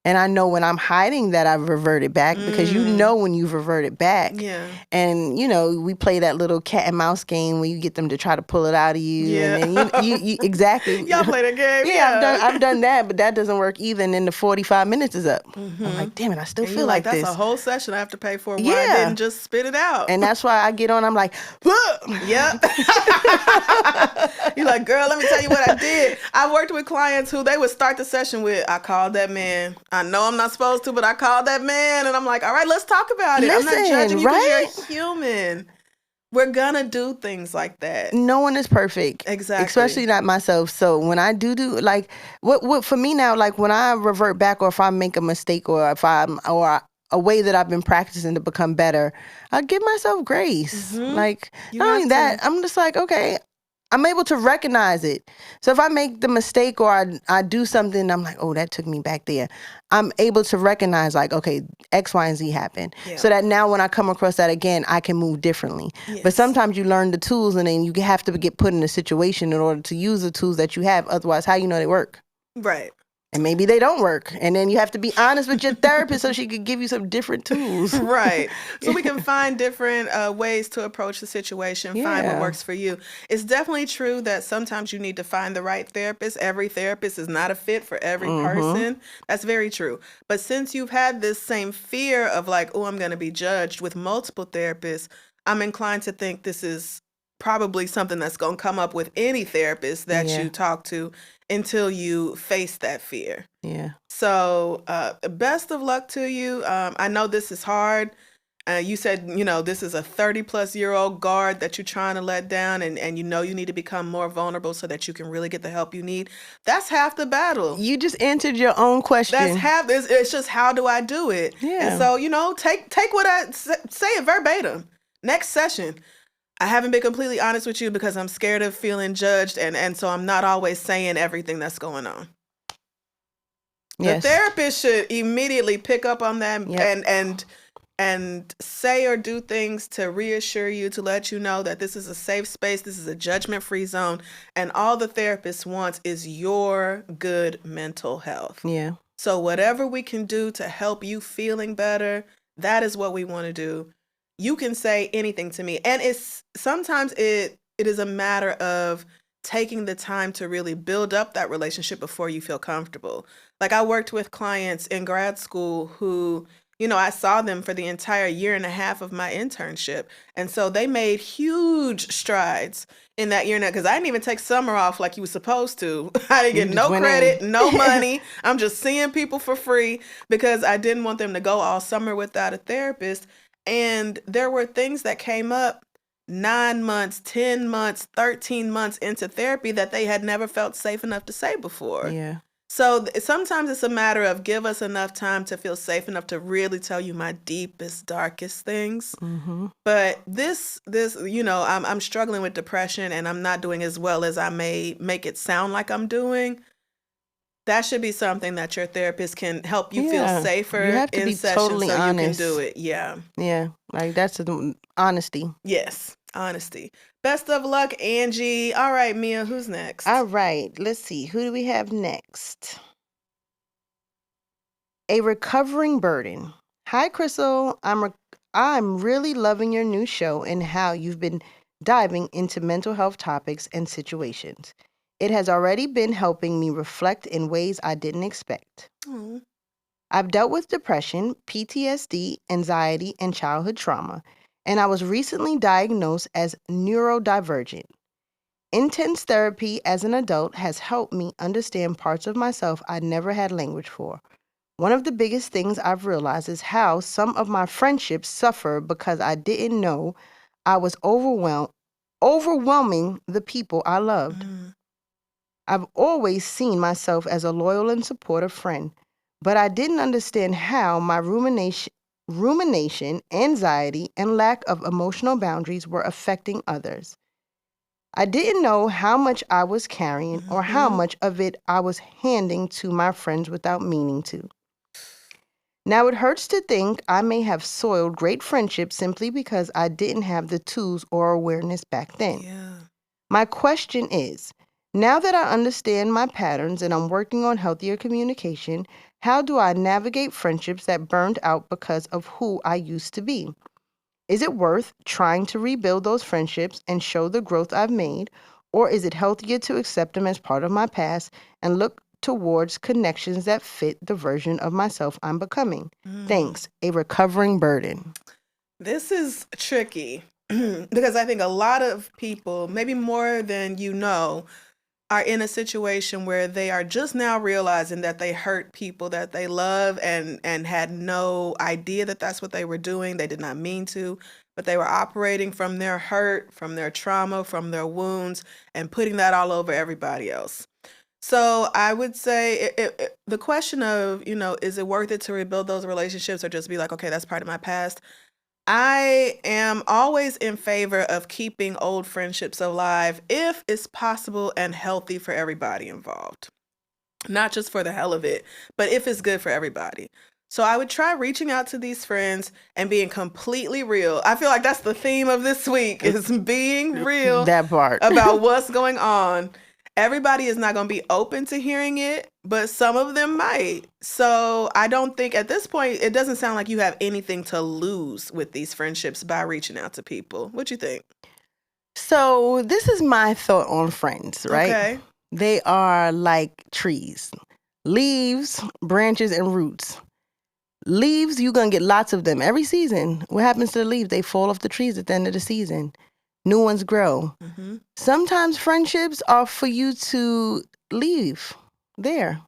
And I know when I'm hiding that I've reverted back, because you know when you've reverted back. Yeah. And, we play that little cat and mouse game where you get them to try to pull it out of you. Yeah. And then you exactly. Y'all play the game. Yeah, I've done that, but that doesn't work either. And then the 45 minutes is up. I'm like, damn it, I still feel like this. That's a whole session I have to pay for. Why I didn't just spit it out. And that's why I get on, I'm like, yep. You're like, girl, let me tell you what I did. I worked with clients who they would start the session with, I called that man. I know I'm not supposed to, but I called that man. And I'm like, all right, let's talk about it. Listen, I'm not judging you right? because you're human. We're gonna do things like that. No one is perfect. Exactly. Especially not myself. So when I do like what for me now, like when I revert back, or if I make a mistake, or if or a way that I've been practicing to become better, I give myself grace. Like, not only that, I'm just like, okay, I'm able to recognize it. So if I make the mistake, or I do something, I'm like, oh, that took me back there. I'm able to recognize, like, okay, X, Y, and Z happened. Yeah. So that now when I come across that again, I can move differently. Yes. But sometimes you learn the tools, and then you have to get put in a situation in order to use the tools that you have. Otherwise, how you know they work? Right. And maybe they don't work. And then you have to be honest with your therapist so she could give you some different tools. Right. So we can find different ways to approach the situation, find what works for you. It's definitely true that sometimes you need to find the right therapist. Every therapist is not a fit for every person. That's very true. But since you've had this same fear of like, oh, I'm going to be judged with multiple therapists, I'm inclined to think this is probably something that's going to come up with any therapist that you talk to until you face that fear. Yeah. So best of luck to you. I know this is hard. You said, this is a 30-plus-year-old guard that you're trying to let down, and you need to become more vulnerable so that you can really get the help you need. That's half the battle. You just answered your own question. That's half. It's just, how do I do it? Yeah. And so, take what I say it verbatim. Next session. I haven't been completely honest with you because I'm scared of feeling judged, and so I'm not always saying everything that's going on. Yes. The therapist should immediately pick up on that and say or do things to reassure you, to let you know that this is a safe space, this is a judgment-free zone, and all the therapist wants is your good mental health. Yeah. So whatever we can do to help you feeling better, that is what we want to do. You can say anything to me. And sometimes it is a matter of taking the time to really build up that relationship before you feel comfortable. Like, I worked with clients in grad school who, I saw them for the entire year and a half of my internship. And so they made huge strides in that year and a half, because I didn't even take summer off like you were supposed to. I didn't get no credit, no money. I'm just seeing people for free because I didn't want them to go all summer without a therapist. And there were things that came up 9 months, 10 months, 13 months into therapy that they had never felt safe enough to say before. Yeah. So sometimes it's a matter of give us enough time to feel safe enough to really tell you my deepest, darkest things. Mm-hmm. But this, I'm struggling with depression, and I'm not doing as well as I may make it sound like I'm doing. That should be something that your therapist can help you feel safer you have to in be session, totally so honest. You can do it. Yeah. Yeah. Like, that's honesty. Yes. Honesty. Best of luck, Angie. All right, Mia, who's next? All right. Let's see. Who do we have next? A recovering burden. Hi, Crissle. I'm really loving your new show and how you've been diving into mental health topics and situations. It has already been helping me reflect in ways I didn't expect. Aww. I've dealt with depression, PTSD, anxiety, and childhood trauma, and I was recently diagnosed as neurodivergent. Intense therapy as an adult has helped me understand parts of myself I never had language for. One of the biggest things I've realized is how some of my friendships suffer because I didn't know I was overwhelming the people I loved. Mm. I've always seen myself as a loyal and supportive friend, but I didn't understand how my rumination, anxiety, and lack of emotional boundaries were affecting others. I didn't know how much I was carrying or how much of it I was handing to my friends without meaning to. Now it hurts to think I may have soiled great friendships simply because I didn't have the tools or awareness back then. Yeah. My question is, Now that I understand my patterns and I'm working on healthier communication, how do I navigate friendships that burned out because of who I used to be? Is it worth trying to rebuild those friendships and show the growth I've made, or is it healthier to accept them as part of my past and look towards connections that fit the version of myself I'm becoming? Thanks, a recovering burden. This is tricky because I think a lot of people, maybe more than you know, are in a situation where they are just now realizing that they hurt people that they love and had no idea that that's what they were doing. They did not mean to, but they were operating from their hurt, from their trauma, from their wounds, and putting that all over everybody else. So I would say the question of, is it worth it to rebuild those relationships or just be like, okay, that's part of my past? I am always in favor of keeping old friendships alive if it's possible and healthy for everybody involved. Not just for the hell of it, but if it's good for everybody. So I would try reaching out to these friends and being completely real. I feel like that's the theme of this week is being real That part. about what's going on. Everybody is not going to be open to hearing it, but some of them might. So I don't think at this point, it doesn't sound like you have anything to lose with these friendships by reaching out to people. What you think? So this is my thought on friends, right? Okay. They are like trees. Leaves, branches, and roots. Leaves, you're going to get lots of them every season. What happens to the leaves? They fall off the trees at the end of the season. New ones grow. Mm-hmm. Sometimes friendships are for you to leave there,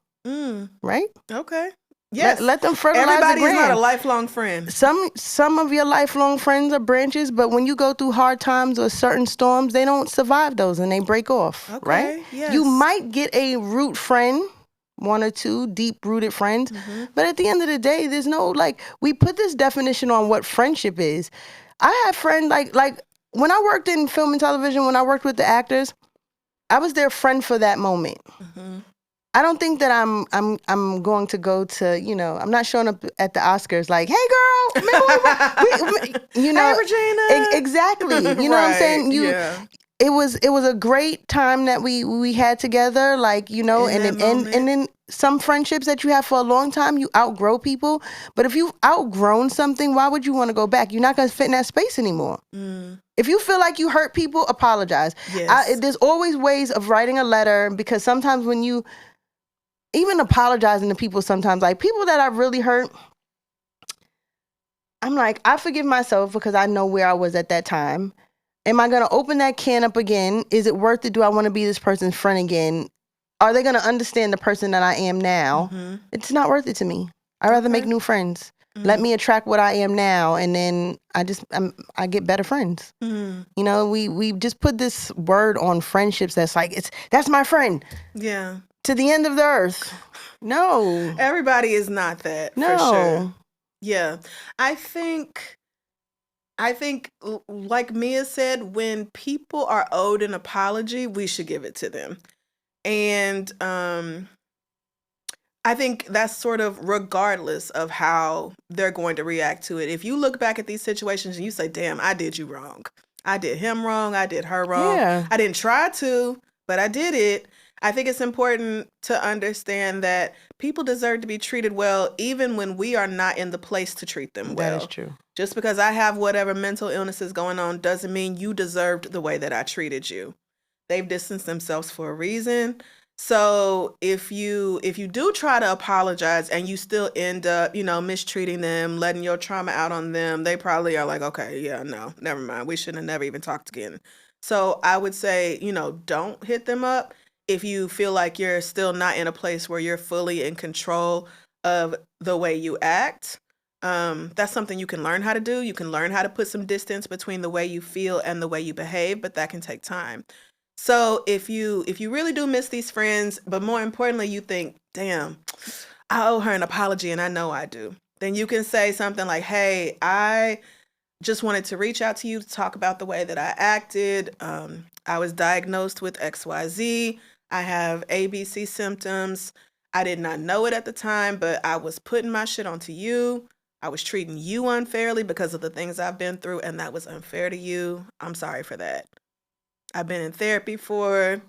right? Okay. Yes. Let them fertilize Everybody the is not a ground. lifelong friend. Some of your lifelong friends are branches, but when you go through hard times or certain storms, they don't survive those and they break off, Okay, right? yes. You might get a root friend, one or two deep-rooted friends, but at the end of the day, there's no, we put this definition on what friendship is. I have friends, like when I worked in film and television, when I worked with the actors, I was their friend for that moment. I don't think that I'm going to go to, I'm not showing up at the Oscars like, hey girl, remember Hey Regina. Exactly. You know what I'm saying? It was a great time that we had together, and then some friendships that you have for a long time, you outgrow people. But if you've outgrown something, why would you want to go back? You're not going to fit in that space anymore. If you feel like you hurt people, apologize. Yes. There's always ways of writing a letter, because sometimes when you even apologizing to people, sometimes like people that I really hurt, I'm like, I forgive myself because I know where I was at that time. Am I going to open that can up again? Is it worth it? Do I want to be this person's friend again? Are they going to understand the person that I am now? It's not worth it to me. I'd rather make new friends. Let me attract what I am now, and then I get better friends. We just put this word on friendships that's like, that's my friend. Yeah. To the end of the earth. No. Everybody is not that. No. For sure. Yeah. I think like Mia said, when people are owed an apology, we should give it to them. And I think that's sort of regardless of how they're going to react to it. If you look back at these situations and you say, damn, I did you wrong. I did him wrong. I did her wrong. Yeah. I didn't try to, but I did it. I think it's important to understand that people deserve to be treated well, even when we are not in the place to treat them well. That is true. Just because I have whatever mental illness is going on doesn't mean you deserved the way that I treated you. They've distanced themselves for a reason. So if you do try to apologize and you still end up, mistreating them, letting your trauma out on them, they probably are like, okay, yeah, no, never mind. We shouldn't have never even talked again. So I would say, don't hit them up. If you feel like you're still not in a place where you're fully in control of the way you act, that's something you can learn how to do. You can learn how to put some distance between the way you feel and the way you behave, but that can take time. So if you really do miss these friends, but more importantly, you think, damn, I owe her an apology and I know I do, then you can say something like, hey, I just wanted to reach out to you to talk about the way that I acted. I was diagnosed with XYZ. I have ABC symptoms. I did not know it at the time, but I was putting my shit onto you. I was treating you unfairly because of the things I've been through, and that was unfair to you. I'm sorry for that. I've been in therapy for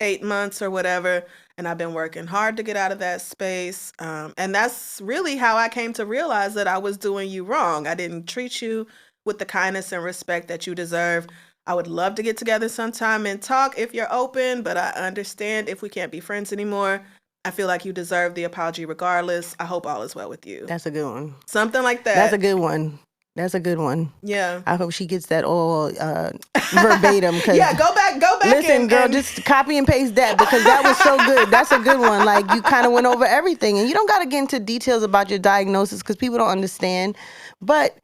8 months or whatever, and I've been working hard to get out of that space. And that's really how I came to realize that I was doing you wrong. I didn't treat you with the kindness and respect that you deserve. I would love to get together sometime and talk if you're open, but I understand if we can't be friends anymore. I feel like you deserve the apology regardless. I hope all is well with you. That's a good one. Something like that. That's a good one. That's a good one. Yeah. I hope she gets that all verbatim. Yeah, go back. Listen, girl, just copy and paste that because that was so good. That's a good one. Like, you kind of went over everything. And you don't got to get into details about your diagnosis because people don't understand. But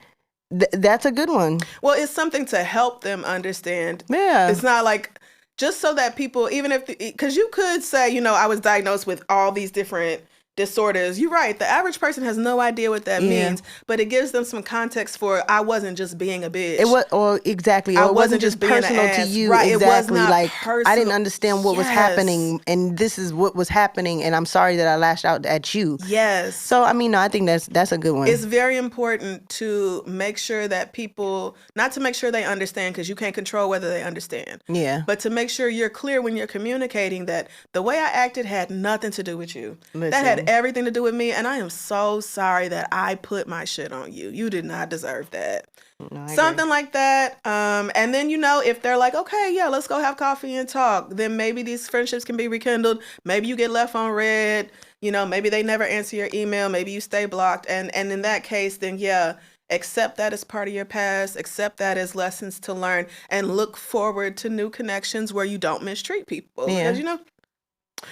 that's a good one. Well, it's something to help them understand. Yeah. It's not like just so that people, even if, because you could say, you know, I was diagnosed with all these different disorders. You're right. The average person has no idea what that means, but it gives them some context for I wasn't just being a bitch. It was, or exactly, or it wasn't just being personal to you. Right, exactly. It was not like personal. I didn't understand what was happening, and this is what was happening, and I'm sorry that I lashed out at you. Yes. So I mean, no, I think that's a good one. It's very important to make sure that people, not to make sure they understand, because you can't control whether they understand. Yeah. But to make sure you're clear when you're communicating that the way I acted had nothing to do with you. Listen. That had everything to do with me. And I am so sorry that I put my shit on you. You did not deserve that. No, Something like that. And then, you know, if they're like, okay, yeah, let's go have coffee and talk, then maybe these friendships can be rekindled. Maybe you get left on red. You know, maybe they never answer your email. Maybe you stay blocked. And in that case, then, yeah, accept that as part of your past. Accept that as lessons to learn. And look forward to new connections where you don't mistreat people. Yeah. Because, you know,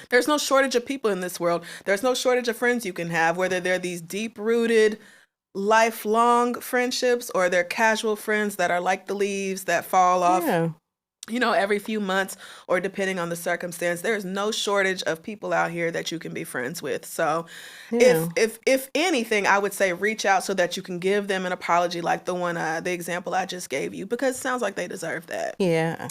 there's no shortage of people in this world. There's no shortage of friends you can have, whether they're these deep-rooted, lifelong friendships or they're casual friends that are like the leaves that fall off, you know, every few months or depending on the circumstance. There's no shortage of people out here that you can be friends with. So if anything, I would say reach out so that you can give them an apology like the example I just gave you, because it sounds like they deserve that. Yeah.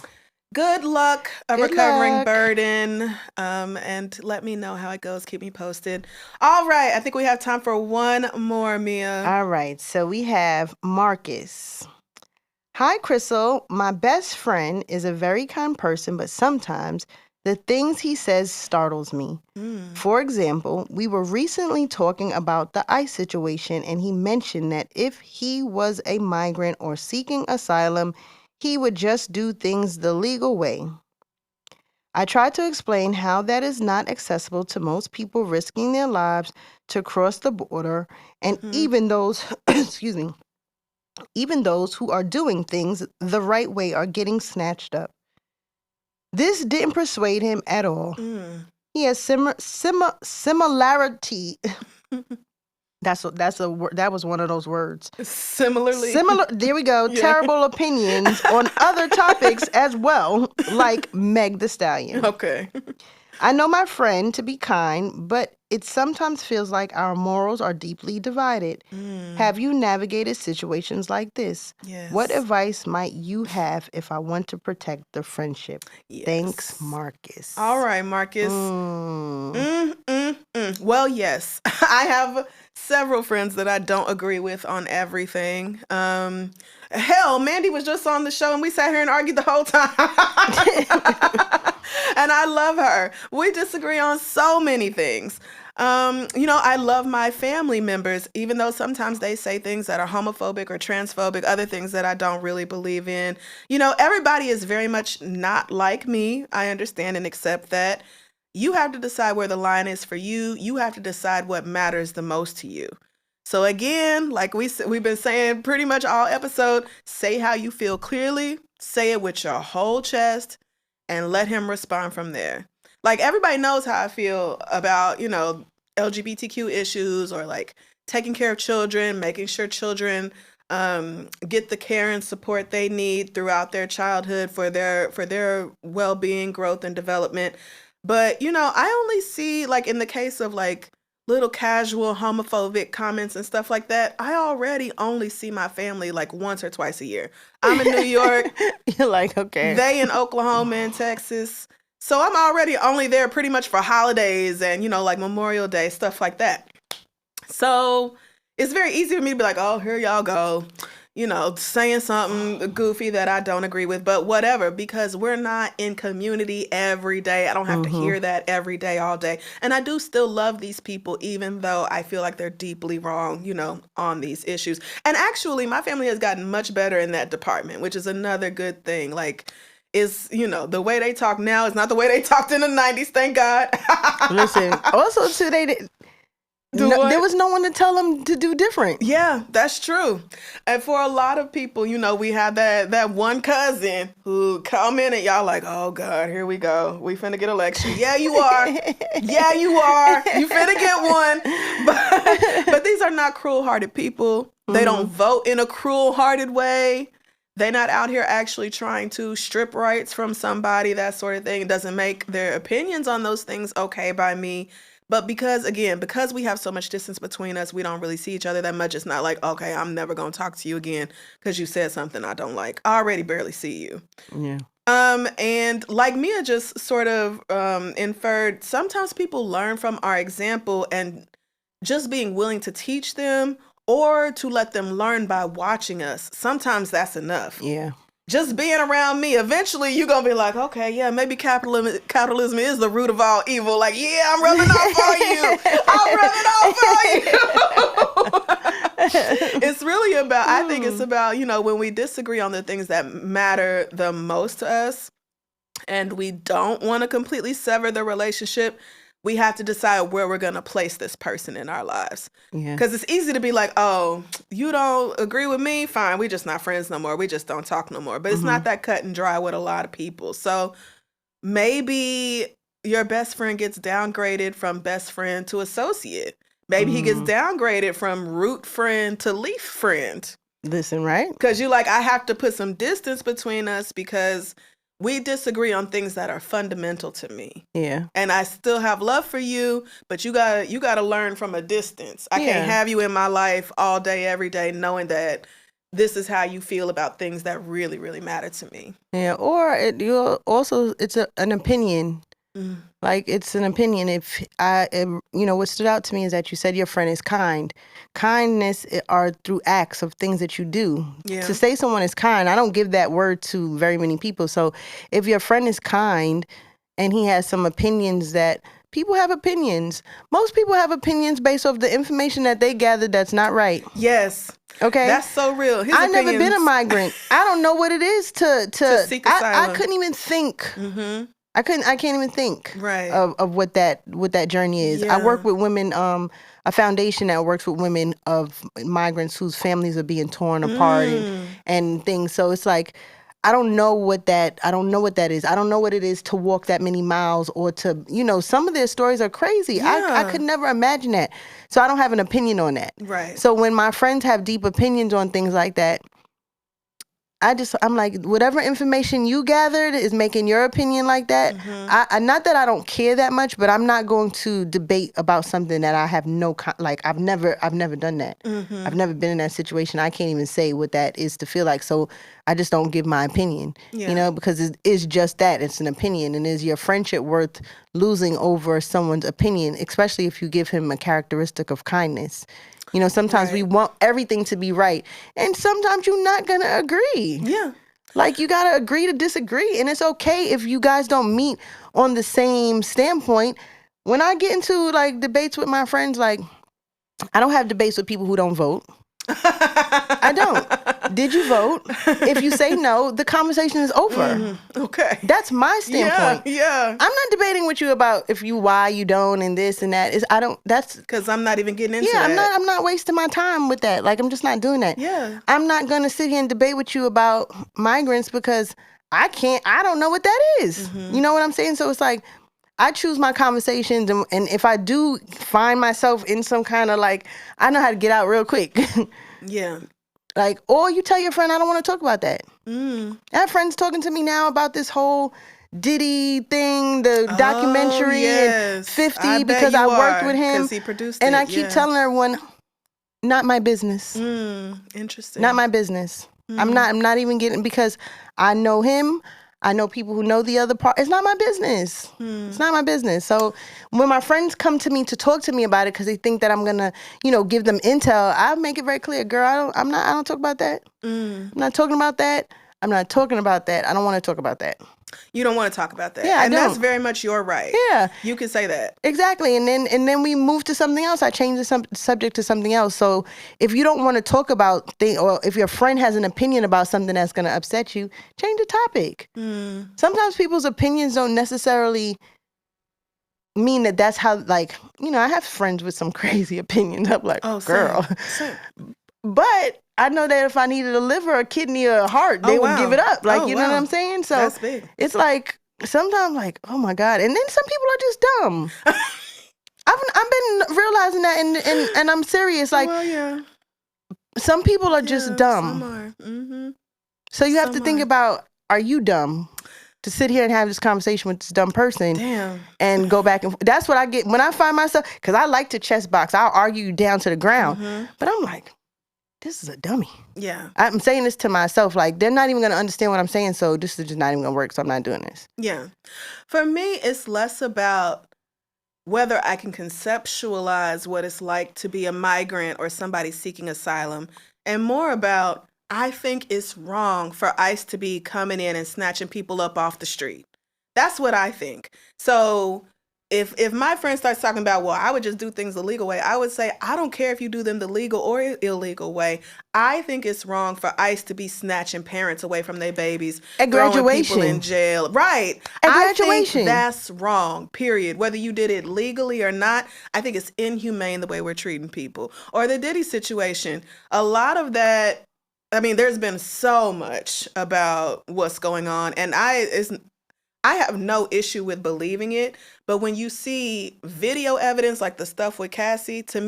Good luck, recovering burden, and let me know how it goes. Keep me posted. All right, I think we have time for one more, Mia. All right, so we have Marcus. Hi, Crissle. My best friend is a very kind person, but sometimes the things he says startles me. For example, we were recently talking about the ICE situation, and he mentioned that if he was a migrant or seeking asylum, he would just do things the legal way. I tried to explain how that is not accessible to most people risking their lives to cross the border, and even those, even those who are doing things the right way are getting snatched up. This didn't persuade him at all. He has similarity. That was one of those words. Similar. There we go. Yeah. Terrible opinions on other topics as well, like Meg the Stallion. Okay. I know my friend to be kind, but it sometimes feels like our morals are deeply divided. Have you navigated situations like this? Yes. What advice might you have if I want to protect the friendship? Yes. Thanks, Marcus. All right, Marcus. Well, yes. I have several friends that I don't agree with on everything. Hell, Mandy was just on the show and we sat here and argued the whole time. And I love her. We disagree on so many things. You know, I love my family members, even though sometimes they say things that are homophobic or transphobic, other things that I don't really believe in. You know, everybody is very much not like me. I understand and accept that. You have to decide where the line is for you. You have to decide what matters the most to you. So again, like we've been saying pretty much all episode, say how you feel clearly, say it with your whole chest, and let him respond from there. Like, everybody knows how I feel about, you know, LGBTQ issues or like taking care of children, making sure children get the care and support they need throughout their childhood for their well-being, growth, and development. But, you know, I only see, like, in the case of like little casual homophobic comments and stuff like that, I already only see my family like once or twice a year. I'm in New York. You're like, okay. They in Oklahoma and Texas. So I'm already only there pretty much for holidays and, you know, like Memorial Day, stuff like that. So it's very easy for me to be like, oh, here y'all go. saying something goofy that I don't agree with, but whatever, because we're not in community every day. I don't have to hear that every day, all day. And I do still love these people, even though I feel like they're deeply wrong, on these issues. And actually, my family has gotten much better in that department, which is another good thing. Like, the way they talk now is not the way they talked in the 90s, thank God. Listen, also too, there was no one to tell them to do different. Yeah, that's true. And for a lot of people, we have that one cousin who come in and y'all like, oh God, here we go. We finna get election. Yeah, you are. Yeah, you are. You finna get one. But these are not cruel-hearted people. They don't vote in a cruel-hearted way. They're not out here actually trying to strip rights from somebody, that sort of thing. It doesn't make their opinions on those things okay by me. But because we have so much distance between us, we don't really see each other that much. It's not like, okay, I'm never going to talk to you again because you said something I don't like. I already barely see you. Yeah. And like Mia just sort of inferred, sometimes people learn from our example, and just being willing to teach them or to let them learn by watching us. Sometimes that's enough. Yeah. Just being around me, eventually you're going to be like, okay, yeah, maybe capitalism is the root of all evil. Like, yeah, I'm rubbing off on you. I'm rubbing off on you. It's really about, I think it's about, when we disagree on the things that matter the most to us, and we don't want to completely sever the relationship, we have to decide where we're going to place this person in our lives. Yeah. Because it's easy to be like, oh, you don't agree with me? Fine, we just not friends no more. We just don't talk no more. But it's not that cut and dry with a lot of people. So maybe your best friend gets downgraded from best friend to associate. Maybe he gets downgraded from root friend to leaf friend. Listen, right? Because I have to put some distance between us because we disagree on things that are fundamental to me. Yeah. And I still have love for you, but you gotta learn from a distance. I can't have you in my life all day, every day, knowing that this is how you feel about things that really, really matter to me. Yeah. Or it's an opinion. Like, it's an opinion. What stood out to me is that you said your friend is kind. Kindness are through acts of things that you do. Yeah. To say someone is kind, I don't give that word to very many people. So if your friend is kind and he has some opinions that people have opinions. Most people have opinions based off the information that they gathered that's not right. Yes. Okay. That's so real. I've never been a migrant. I don't know what it is to seek asylum. I couldn't even think. Mm-hmm. I can't even think right. of what that journey is. Yeah. I work with women, a foundation that works with women of migrants whose families are being torn apart and things. So it's like, I don't know what that is. I don't know what it is to walk that many miles or to, some of their stories are crazy. Yeah. I could never imagine that. So I don't have an opinion on that. Right. So when my friends have deep opinions on things like that, I'm like, whatever information you gathered is making your opinion like that. I not that I don't care that much, but I'm not going to debate about something that I have I've never done that. I've never been in that situation. I can't even say what that is to feel like. So I just don't give my opinion, because it is just that. It's an opinion. And is your friendship worth losing over someone's opinion, especially if you give him a characteristic of kindness? Sometimes we want everything to be right. And sometimes you're not going to agree. Yeah. Like, you got to agree to disagree. And it's okay if you guys don't meet on the same standpoint. When I get into, debates with my friends, I don't have debates with people who don't vote. I don't. Did you vote? If you say no, the conversation is over. Okay. That's my standpoint. Yeah. I'm not debating with you about why you don't and this and that. That's because I'm not even getting into that. Yeah, I'm not wasting my time with that. I'm just not doing that. Yeah. I'm not going to sit here and debate with you about migrants because I don't know what that is. You know what I'm saying? So it's like, I choose my conversations, and if I do find myself in some kind of I know how to get out real quick. Yeah. Or you tell your friend, I don't want to talk about that. I have friends talking to me now about this whole Diddy thing, the documentary, and 50 because I worked with him. Because he produced and it. I keep telling everyone, not my business. Interesting. Not my business. I'm not even getting, because I know him. I know people who know the other part. It's not my business. It's not my business. So when my friends come to me to talk to me about it because they think that I'm gonna, give them intel, I make it very clear, girl, I don't talk about that. I'm not talking about that. I'm not talking about that. I don't want to talk about that. You don't want to talk about that. Yeah, and that's very much your right. Yeah. You can say that. Exactly. And then we move to something else. I change the subject to something else. So if you don't want to talk about things, or if your friend has an opinion about something that's going to upset you, change the topic. Sometimes people's opinions don't necessarily mean that that's how, like, I have friends with some crazy opinions. I'm like, girl. Same. But I know that if I needed a liver, a kidney, or a heart, they would give it up. Like, you know what I'm saying? So that's big. It's like, sometimes like, oh my God. And then some people are just dumb. I've been realizing that, and I'm serious. Like, some people are just dumb. Some are. So you have to think about, are you dumb to sit here and have this conversation with this dumb person? Damn. And go back and that's what I get when I find myself, because I like to chess box. I'll argue you down to the ground. But I'm like, this is a dummy. Yeah. I'm saying this to myself, like, they're not even going to understand what I'm saying, so this is just not even going to work, so I'm not doing this. Yeah. For me, it's less about whether I can conceptualize what it's like to be a migrant or somebody seeking asylum, and more about, I think it's wrong for ICE to be coming in and snatching people up off the street. That's what I think. So if my friend starts talking about, well, I would just do things the legal way, I would say, I don't care if you do them the legal or illegal way. I think it's wrong for ICE to be snatching parents away from their babies. At graduation. Throwing people in jail. Right. At graduation. I think that's wrong, period. Whether you did it legally or not, I think it's inhumane the way we're treating people. Or the Diddy situation. A lot of that, I mean, there's been so much about what's going on, and I have no issue with believing it, but when you see video evidence like the stuff with Cassie, for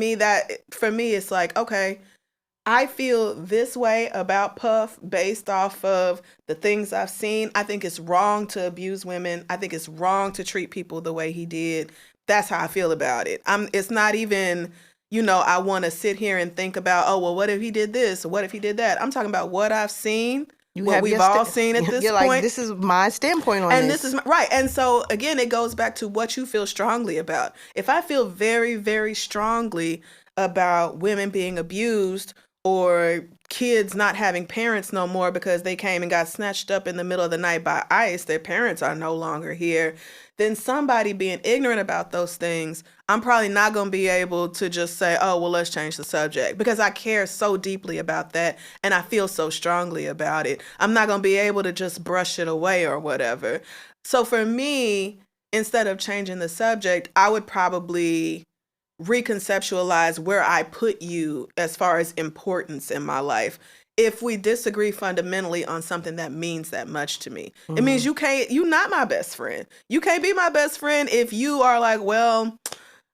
me, it's like, okay, I feel this way about Puff based off of the things I've seen. I think it's wrong to abuse women. I think it's wrong to treat people the way he did. That's how I feel about it. It's not even, I want to sit here and think about, oh, well, what if he did this? Or what if he did that? I'm talking about what I've seen. What we've all seen at this you're point. Like, this is my standpoint on and this. this is right. And so, again, it goes back to what you feel strongly about. If I feel very, very strongly about women being abused or kids not having parents no more because they came and got snatched up in the middle of the night by ICE, their parents are no longer here, then somebody being ignorant about those things, I'm probably not going to be able to just say, oh, well, let's change the subject, because I care so deeply about that and I feel so strongly about it. I'm not going to be able to just brush it away or whatever. So for me, instead of changing the subject, I would probably reconceptualize where I put you as far as importance in my life. If we disagree fundamentally on something that means that much to me, it means you're not my best friend. You can't be my best friend if you are like, well,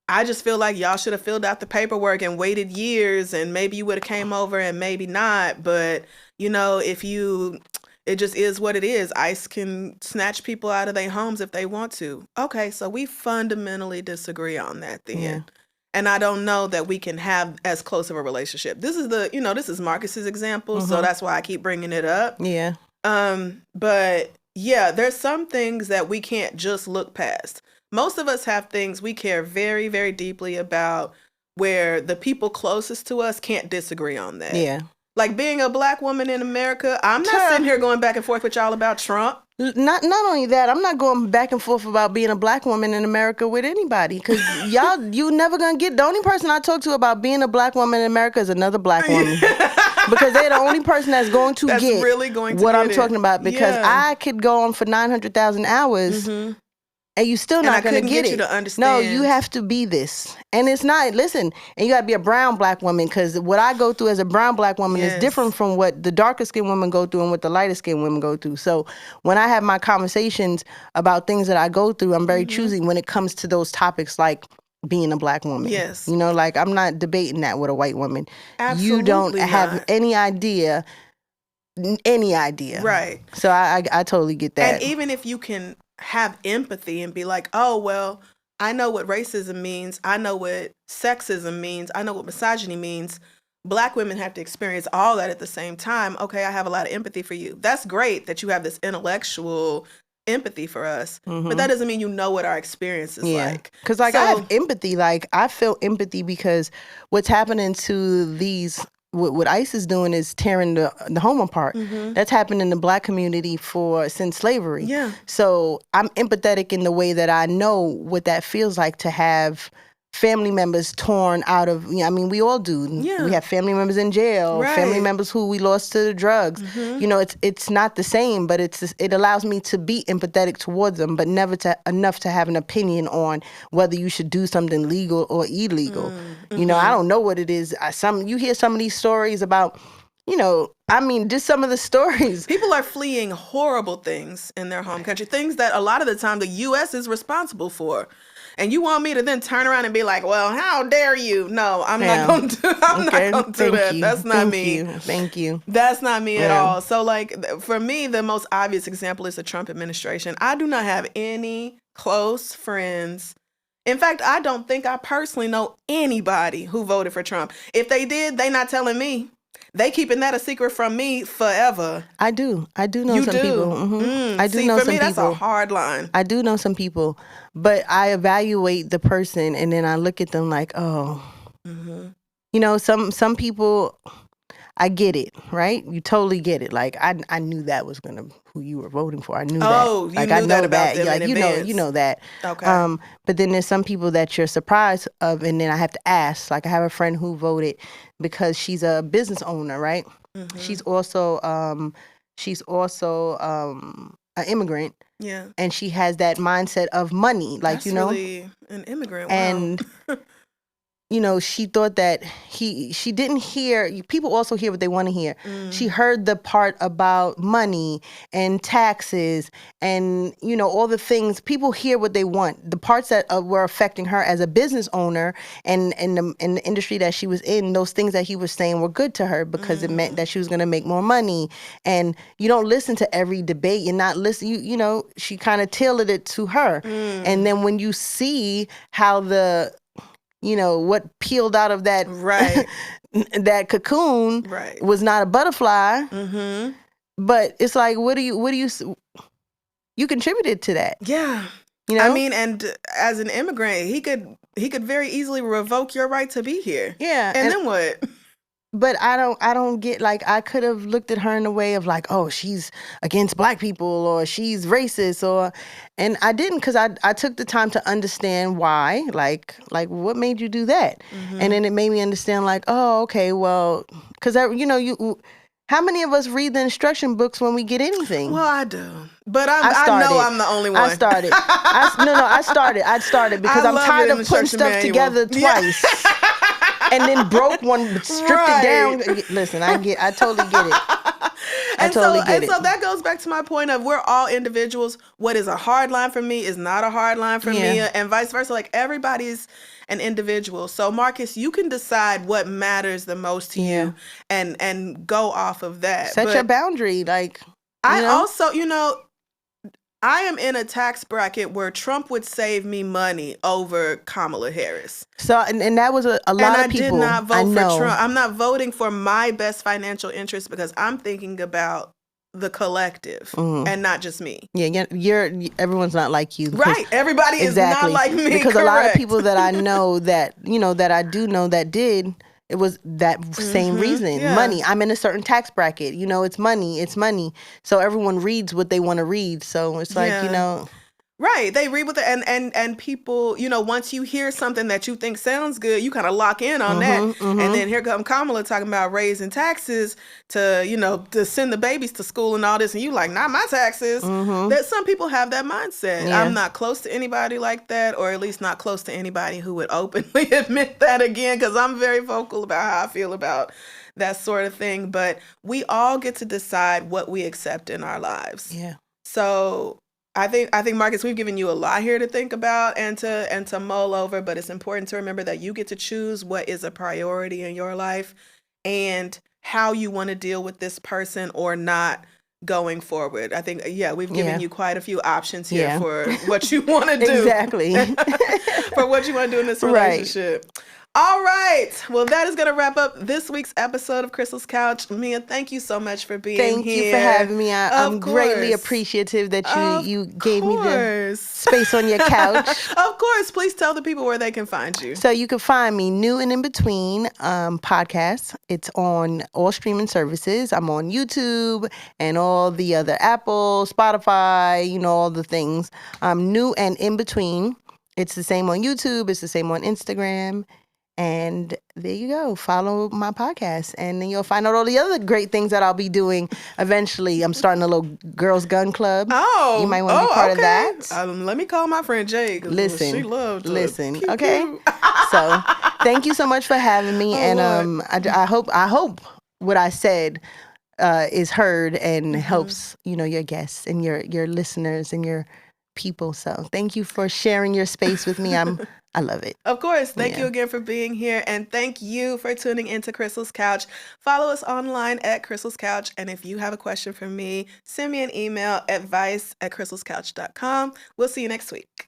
I just feel like y'all should have filled out the paperwork and waited years and maybe you would have came over and maybe not. But, it just is what it is. ICE can snatch people out of their homes if they want to. Okay, so we fundamentally disagree on that then. Yeah. And I don't know that we can have as close of a relationship. This is this is Marcus's example, so that's why I keep bringing it up. Yeah. But yeah, there's some things that we can't just look past. Most of us have things we care very, very deeply about where the people closest to us can't disagree on that. Yeah. Like being a Black woman in America, I'm not sitting here going back and forth with y'all about Trump. Not only that, I'm not going back and forth about being a Black woman in America with anybody, because you never gonna get. The only person I talk to about being a Black woman in America is another Black woman, because they're the only person that's going to get really going to what get I'm talking about. Because I could go on for 900,000 hours. And you still not going to get it. You to understand. No, you have to be this. And it's not, listen, and you got to be a brown Black woman, because what I go through as a brown Black woman is different from what the darker skinned women go through and what the lighter skinned women go through. So when I have my conversations about things that I go through, I'm very choosy when it comes to those topics like being a Black woman. Yes. Like, I'm not debating that with a white woman. Absolutely you don't have not. any idea. Right. So I totally get that. And even if you can have empathy and be like, oh, well, I know what racism means. I know what sexism means. I know what misogyny means. Black women have to experience all that at the same time. Okay, I have a lot of empathy for you. That's great that you have this intellectual empathy for us, but that doesn't mean you know what our experience is like. Because I have empathy. Like, I feel empathy because what's happening to these, what ICE is doing is tearing the home apart. That's happened in the Black community since slavery. Yeah. So I'm empathetic in the way that I know what that feels like to have family members torn out of, I mean, we all do. Yeah. We have family members in jail, family members who we lost to the drugs. You know, it's not the same, but it allows me to be empathetic towards them, but never enough to have an opinion on whether you should do something legal or illegal. You know, I don't know what it is. You hear some of these stories about, you know, I mean, just some of the stories. People are fleeing horrible things in their home country, things that a lot of the time the U.S. is responsible for. And you want me to then turn around and be like, well, how dare you? No, I'm not going to do that. That's not me. Thank you. That's not me at all. So, like, for me, the most obvious example is the Trump administration. I do not have any close friends. In fact, I don't think I personally know anybody who voted for Trump. If they did, they not telling me. They keeping that a secret from me forever. I do know some people. I do know some people. For me, that's a hard line. I do know some people, but I evaluate the person and then I look at them like, oh, you know, some people, I get it, right? You totally get it. Like, I knew that was who you were voting for. I knew that. Oh, you knew that about them in advance. You know that. Okay. But then there's some people that you're surprised of, and then I have to ask. Like, I have a friend who voted because she's a business owner, right? She's also an immigrant. Yeah. And she has that mindset of money, like, That's you know. Really an immigrant. Wow. And you know, she thought that she didn't hear, people also hear what they want to hear. She heard the part about money and taxes and, you know, all the things. People hear what they want. The parts that were affecting her as a business owner and in the industry that she was in, those things that he was saying were good to her because it meant that she was going to make more money. And you don't listen to every debate. You're not listening. You know, she kind of tailored it to her. And then when you see how you know, what peeled out of that that cocoon was not a butterfly. But it's like, what do you contributed to that? Yeah. You know? I mean, and as an immigrant, he could very easily revoke your right to be here. Yeah. And then what? But I don't get, like, I could have looked at her in a way of like, oh, she's against Black people or she's racist and I didn't, because I took the time to understand why, like what made you do that? And then it made me understand like, oh, okay, well, because you know, how many of us read the instruction books when we get anything? Well, I do. But I know I'm the only one. I started. I started because I'm tired of putting stuff together twice. And then broke one, stripped it down. Listen, I totally get it. I totally get it. So that goes back to my point of we're all individuals. What is a hard line for me is not a hard line for Mia, and vice versa. Like, everybody's an individual. So Marcus, you can decide what matters the most to you and go off of that. Set your boundary. Like, also, you know, I am in a tax bracket where Trump would save me money over Kamala Harris. So, and that was a lot of people. And I did not vote for Trump. I'm not voting for my best financial interest because I'm thinking about the collective and not just me. Yeah, everyone's not like you. Right. Everybody is not like me. Because a lot of people that I know that, you know, that I do know that did, it was that same reason. Money. I'm in a certain tax bracket. You know, it's money. So everyone reads what they want to read. So it's like, you know. Right. They read with it. And people, you know, once you hear something that you think sounds good, you kind of lock in on that. And then here come Kamala talking about raising taxes to, you know, to send the babies to school and all this. And you like, not my taxes. That some people have that mindset. Yeah. I'm not close to anybody like that, or at least not close to anybody who would openly admit that again, because I'm very vocal about how I feel about that sort of thing. But we all get to decide what we accept in our lives. Yeah. So I think Marcus, we've given you a lot here to think about and to mull over, but it's important to remember that you get to choose what is a priority in your life and how you want to deal with this person or not going forward. I think, we've given you quite a few options here for what you want to do. Exactly. For what you want to do in this relationship. All right. Well, that is going to wrap up this week's episode of Crissle's Couch. Mia, thank you so much for being here. Thank you for having me. I'm greatly appreciative that you gave me the space on your couch. Of course. Please tell the people where they can find you. So you can find me New and In Between podcast. It's on all streaming services. I'm on YouTube and all the other Apple, Spotify, all the things. New and In Between. It's the same on YouTube. It's the same on Instagram. And there you go. Follow my podcast. And then you'll find out all the other great things that I'll be doing eventually. I'm starting a little Girls Gun Club. Oh. You might want to be part of that. Let me call my friend Jay. Listen. She loved to listen. Okay? So thank you so much for having me. I hope what I said is heard and helps, your guests and your listeners and your people. So thank you for sharing your space with me. I love it. Of course. Thank you again for being here. And thank you for tuning into Crissle's Couch. Follow us online at Crissle's Couch. And if you have a question for me, send me an email, advice@crystalscouch.com. We'll see you next week.